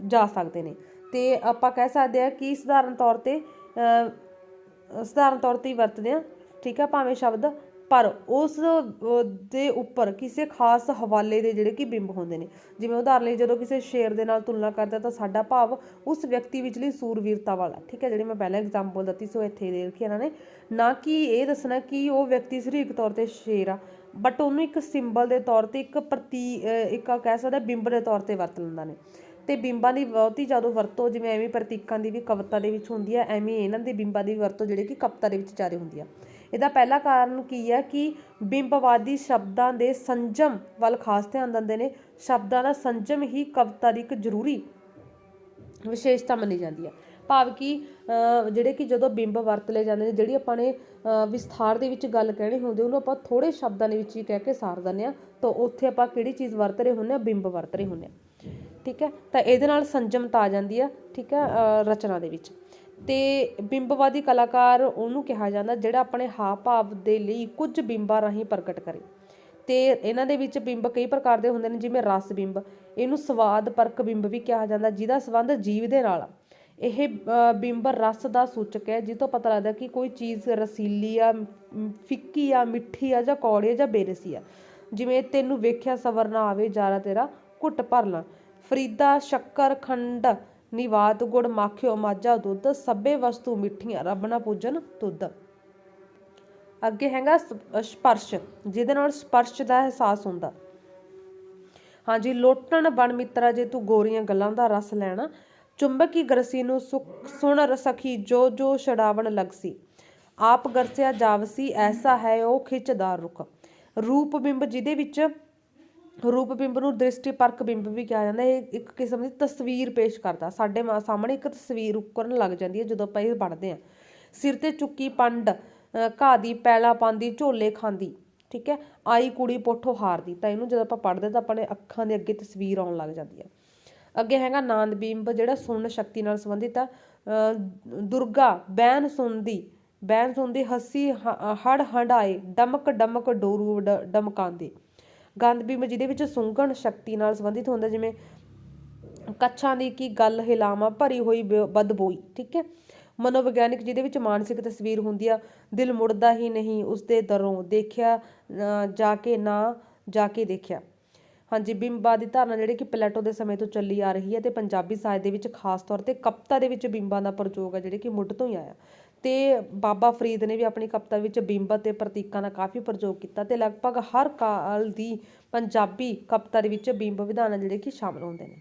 [SPEAKER 1] ਜਾ ਸਕਦੇ ਨੇ। ਤੇ ਆਪਾਂ ਕਹਿ ਸਕਦੇ ਹਾਂ ਕਿ ਸਧਾਰਨ ਤੌਰ ਤੇ ਹੀ ਵਰਤਦੇ ਹਾਂ। ਠੀਕ ਹੈ, ਭਾਵੇਂ ਸ਼ਬਦ, ਪਰ ਉਸ ਦੇ ਉੱਪਰ ਕਿਸੇ ਖਾਸ ਹਵਾਲੇ ਦੇ ਜਿਹੜੇ ਕਿ ਬਿੰਬ ਹੁੰਦੇ ਨੇ। ਜਿਵੇਂ ਉਦਾਹਰਨ ਲਈ ਜਦੋਂ ਕਿਸੇ ਸ਼ੇਰ ਦੇ ਨਾਲ ਤੁਲਨਾ ਕਰਦਾ ਤਾਂ ਸਾਡਾ ਭਾਵ ਉਸ ਵਿਅਕਤੀ ਵਿਚਲੀ ਸੂਰਵੀਰਤਾ ਵਾਲਾ। ਠੀਕ ਹੈ, ਜਿਹੜੀ ਮੈਂ ਪਹਿਲਾਂ ਐਗਜ਼ਾਮਪਲ ਦਿੱਤੀ ਸੀ ਉਹ ਇੱਥੇ ਦੇ ਰੱਖੀ ਇਹਨਾਂ ਨੇ, ਨਾ ਕਿ ਇਹ ਦੱਸਣਾ ਕਿ ਉਹ ਵਿਅਕਤੀ ਸਰੀਰਕ ਤੌਰ ਤੇ ਸ਼ੇਰ ਆ, ਬਟ ਉਹਨੂੰ ਇੱਕ ਸਿੰਬਲ ਦੇ ਤੌਰ ਤੇ, ਇੱਕ ਕਹਿ ਸਕਦਾ ਬਿੰਬ ਦੇ ਤੌਰ ਤੇ ਵਰਤ ਲੈਂਦਾ ਨੇ। ਤੇ ਬਿੰਬਾਂ ਦੀ ਬਹੁਤੀ ਜ਼ਿਆਦਾ ਵਰਤੋਂ ਜਿਵੇਂ ਐਵੇਂ ਪ੍ਰਤੀਕਾਂ ਦੀ ਵੀ ਕਵਿਤਾ ਦੇ ਵਿੱਚ ਹੁੰਦੀ ਹੈ, ਐਵੇਂ ਇਹਨਾਂ ਦੇ ਬਿੰਬਾਂ ਦੀ ਵਰਤੋਂ ਜਿਹੜੀ ਕਿ ਕਵਿਤਾ ਦੇ ਵਿੱਚ ਜ਼ਿਆਦਾ ਹੁੰਦੀ ਆ। ਇਹਦਾ ਪਹਿਲਾ ਕਾਰਨ ਕੀ ਹੈ ਕਿ ਬਿੰਬਵਾਦੀ ਸ਼ਬਦਾਂ ਦੇ ਸੰਜਮ ਵੱਲ ਖਾਸ ਧਿਆਨ ਦਿੰਦੇ ਨੇ। ਸ਼ਬਦਾਂ ਦਾ ਸੰਜਮ ਹੀ ਕਵਿਤਾ ਦੀ ਇੱਕ ਜ਼ਰੂਰੀ ਵਿਸ਼ੇਸ਼ਤਾ ਮੰਨੀ ਜਾਂਦੀ ਹੈ। ਭਾਵ ਕਿ ਜਿਹੜੇ ਕਿ ਜਦੋਂ ਬਿੰਬ ਵਰਤ ਲਏ ਜਾਂਦੇ ਨੇ, ਜਿਹੜੀ ਆਪਾਂ ਨੇ ਵਿਸਥਾਰ ਦੇ ਵਿੱਚ ਗੱਲ ਕਹਿਣੀ ਹੁੰਦੀ ਉਹਨੂੰ ਆਪਾਂ ਥੋੜ੍ਹੇ ਸ਼ਬਦਾਂ ਦੇ ਵਿੱਚ ਹੀ ਕਹਿ ਕੇ ਸਾਰ ਦਿੰਦੇ ਹਾਂ। ਤਾਂ ਉੱਥੇ ਆਪਾਂ ਕਿਹੜੀ ਚੀਜ਼ ਵਰਤ ਰਹੇ ਹੁੰਦੇ ਹਾਂ? ਬਿੰਬ ਵਰਤ ਰਹੇ ਹੁੰਦੇ ਹਾਂ। ਠੀਕ ਹੈ, ਤਾਂ ਇਹਦੇ ਨਾਲ ਸੰਜਮਤਾ ਆ ਜਾਂਦੀ ਆ। ਠੀਕ ਹੈ, ਰਚਨਾ ਦੇ ਵਿੱਚ। ਤੇ ਬਿੰਬਵਾਦੀ ਕਲਾਕਾਰ ਉਹਨੂੰ ਕਿਹਾ ਜਾਂਦਾ ਜਿਹੜਾ ਆਪਣੇ ਹਾਵ ਭਾਵ ਦੇ ਲਈ ਕੁਝ ਬਿੰਬਾਂ ਰਾਹੀਂ ਪ੍ਰਗਟ ਕਰੇ। ਤੇ ਇਹਨਾਂ ਦੇ ਵਿੱਚ ਬਿੰਬ ਕਈ ਪ੍ਰਕਾਰ ਦੇ ਹੁੰਦੇ ਨੇ, ਜਿਵੇਂ ਰਸ ਬਿੰਬ, ਇਹਨੂੰ ਸਵਾਦ ਪਰਕ ਬਿੰਬ ਵੀ ਕਿਹਾ ਜਾਂਦਾ, ਜਿਹਦਾ ਸੰਬੰਧ ਜੀਵ ਦੇ ਨਾਲ ਆ। ਇਹ ਬਿੰਬ ਰਸ ਦਾ ਸੂਚਕ ਹੈ, ਜਿਸ ਤੋਂ ਪਤਾ ਲੱਗਦਾ ਕਿ ਕੋਈ ਚੀਜ਼ ਰਸੀਲੀ ਆ, ਫਿੱਕੀ ਆ, ਮਿੱਠੀ ਆ, ਜਾਂ ਕੌੜੀ ਆ, ਜਾਂ ਬੇਰਸੀ ਆ। ਜਿਵੇਂ ਤੈਨੂੰ ਵੇਖਿਆ ਸਬਰ ਨਾ ਆਵੇ, ਜਾਰਾ ਤੇਰਾ ਘੁੱਟ ਭਰ ਲਾਂ। ਫਰੀਦਾ ਸ਼ੱਕਰ ਖੰਡ ਨਿਵਾਤ ਗੁੜ, ਮਾਖਿਓ ਮਾਝਾ ਦੁੱਧ, ਸਭੇ ਵਸਤੂ ਮਿੱਠੀਆਂ ਰੱਬ ਨਾ ਪੂਜਨ ਤੁਧ। ਅੱਗੇ ਹੈਗਾ ਸਪਰਸ਼, ਜਿਹਦੇ ਨਾਲ ਸਪਰਸ਼ ਦਾ ਅਹਿਸਾਸ ਹੁੰਦਾ। ਹਾਂਜੀ, ਲੋਟਣ ਬਣ ਮਿੱਤਰਾ ਜੇ ਤੂੰ ਗੋਰੀਆਂ ਗੱਲਾਂ ਦਾ ਰਸ ਲੈਣਾ, ਚੁੰਬਕੀ ਗਰਸੀ ਨੂੰ ਸੁਣ ਸਖੀ ਜੋ ਜੋ ਛਡਾਵਣ ਲਗਸੀ, ਆਪ ਗਰਸਿਆ ਜਾਵਸੀ ਐਸਾ ਹੈ ਉਹ ਖਿੱਚਦਾਰ ਰੁੱਖ। ਰੂਪ ਬਿੰਬ, ਜਿਹਦੇ ਵਿੱਚ ਰੂਪ ਬਿੰਬ ਨੂੰ ਦ੍ਰਿਸ਼ਟੀ ਪਰਕ ਬਿੰਬ ਵੀ ਕਿਹਾ ਜਾਂਦਾ। ਇਹ ਇੱਕ ਕਿਸਮ ਦੀ ਤਸਵੀਰ ਪੇਸ਼ ਕਰਦਾ, ਸਾਡੇ ਸਾਹਮਣੇ ਇੱਕ ਤਸਵੀਰ ਉਕਰਨ ਲੱਗ ਜਾਂਦੀ ਹੈ ਜਦੋਂ ਆਪਾਂ ਇਹ ਪੜ੍ਹਦੇ ਹਾਂ। ਸਿਰ ਤੇ ਚੁੱਕੀ ਪੰਡ, ਘਾਹ ਦੀ ਪੈਲਾ ਪਾਉਂਦੀ, ਝੋਲੇ ਖਾਂਦੀ। ਠੀਕ ਹੈ, ਆਈ ਕੁੜੀ ਪੋਠੋ ਹਾਰਦੀ। ਤਾਂ ਇਹਨੂੰ ਜਦੋਂ ਆਪਾਂ ਪੜ੍ਹਦੇ ਤਾਂ ਆਪਣੇ ਅੱਖਾਂ ਦੇ ਅੱਗੇ ਤਸਵੀਰ ਆਉਣ ਲੱਗ ਜਾਂਦੀ ਹੈ। ਅੱਗੇ ਹੈਗਾ ਨਾਦ ਬਿੰਬ, ਜਿਹੜਾ ਸੁਣਨ ਸ਼ਕਤੀ ਨਾਲ ਸੰਬੰਧਿਤ ਆ। ਦੁਰਗਾ ਬਹਿਨ ਸੁਣਦੀ ਹੱਸੀ ਹੜ ਹੰਡਾਏ, ਡਮਕ ਡਮਕ ਡੋਰੂ ਡਮਕਾਉਂਦੇ। ਗੰਧ ਬਿੰਬ, ਜਿਹਦੇ ਵਿੱਚ ਸੁੰਘਣ ਸ਼ਕਤੀ ਨਾਲ ਸੰਬੰਧਿਤ ਹੁੰਦਾ, ਜਿਵੇਂ ਕੱਛਾਂ ਦੀ ਕੀ ਗੱਲ ਹਿਲਾਵਾਂ, ਭਰੀ ਹੋਈ ਬਦਬੋਈ। ਠੀਕ ਹੈ, ਮਨੋਵਿਗਿਆਨਿਕ, ਜਿਹਦੇ ਵਿੱਚ ਮਾਨਸਿਕ ਤਸਵੀਰ ਹੁੰਦੀ ਆ। ਦਿਲ ਮੁੜਦਾ ਹੀ ਨਹੀਂ ਉਸਦੇ ਦਰੋਂ, ਦੇਖਿਆ ਜਾ ਕੇ ਦੇਖਿਆ। ਹਾਂਜੀ, ਬਿੰਬਾਂ ਦੀ ਧਾਰਨਾ ਜਿਹੜੀ ਕਿ ਪਲੇਟੋ ਦੇ ਸਮੇਂ ਤੋਂ ਚੱਲੀ ਆ ਰਹੀ ਹੈ, ਤੇ ਪੰਜਾਬੀ ਸਾਹਿਤ ਦੇ ਵਿੱਚ ਖਾਸ ਤੌਰ ਤੇ ਕਵਿਤਾ ਦੇ ਵਿੱਚ ਬਿੰਬਾਂ ਦਾ ਪ੍ਰਯੋਗ ਹੈ ਜਿਹੜੇ ਕਿ ਮੁੱਢ ਤੋਂ ਹੀ ਆਇਆ। ਤੇ ਬਾਬਾ ਫਰੀਦ ਨੇ ਵੀ ਆਪਣੀ ਕਵਿਤਾ ਵਿੱਚ ਬਿੰਬ ਅਤੇ ਪ੍ਰਤੀਕਾਂ ਦਾ ਕਾਫੀ ਪ੍ਰਯੋਗ ਕੀਤਾ, ਤੇ ਲਗਭਗ ਹਰ ਕਾਲ ਦੀ ਪੰਜਾਬੀ ਕਵਿਤਾ ਦੇ ਵਿੱਚ ਬਿੰਬ ਵਿਧਾਨ ਜਿਹੜੇ ਕਿ ਸ਼ਾਮਲ ਹੁੰਦੇ ਨੇ।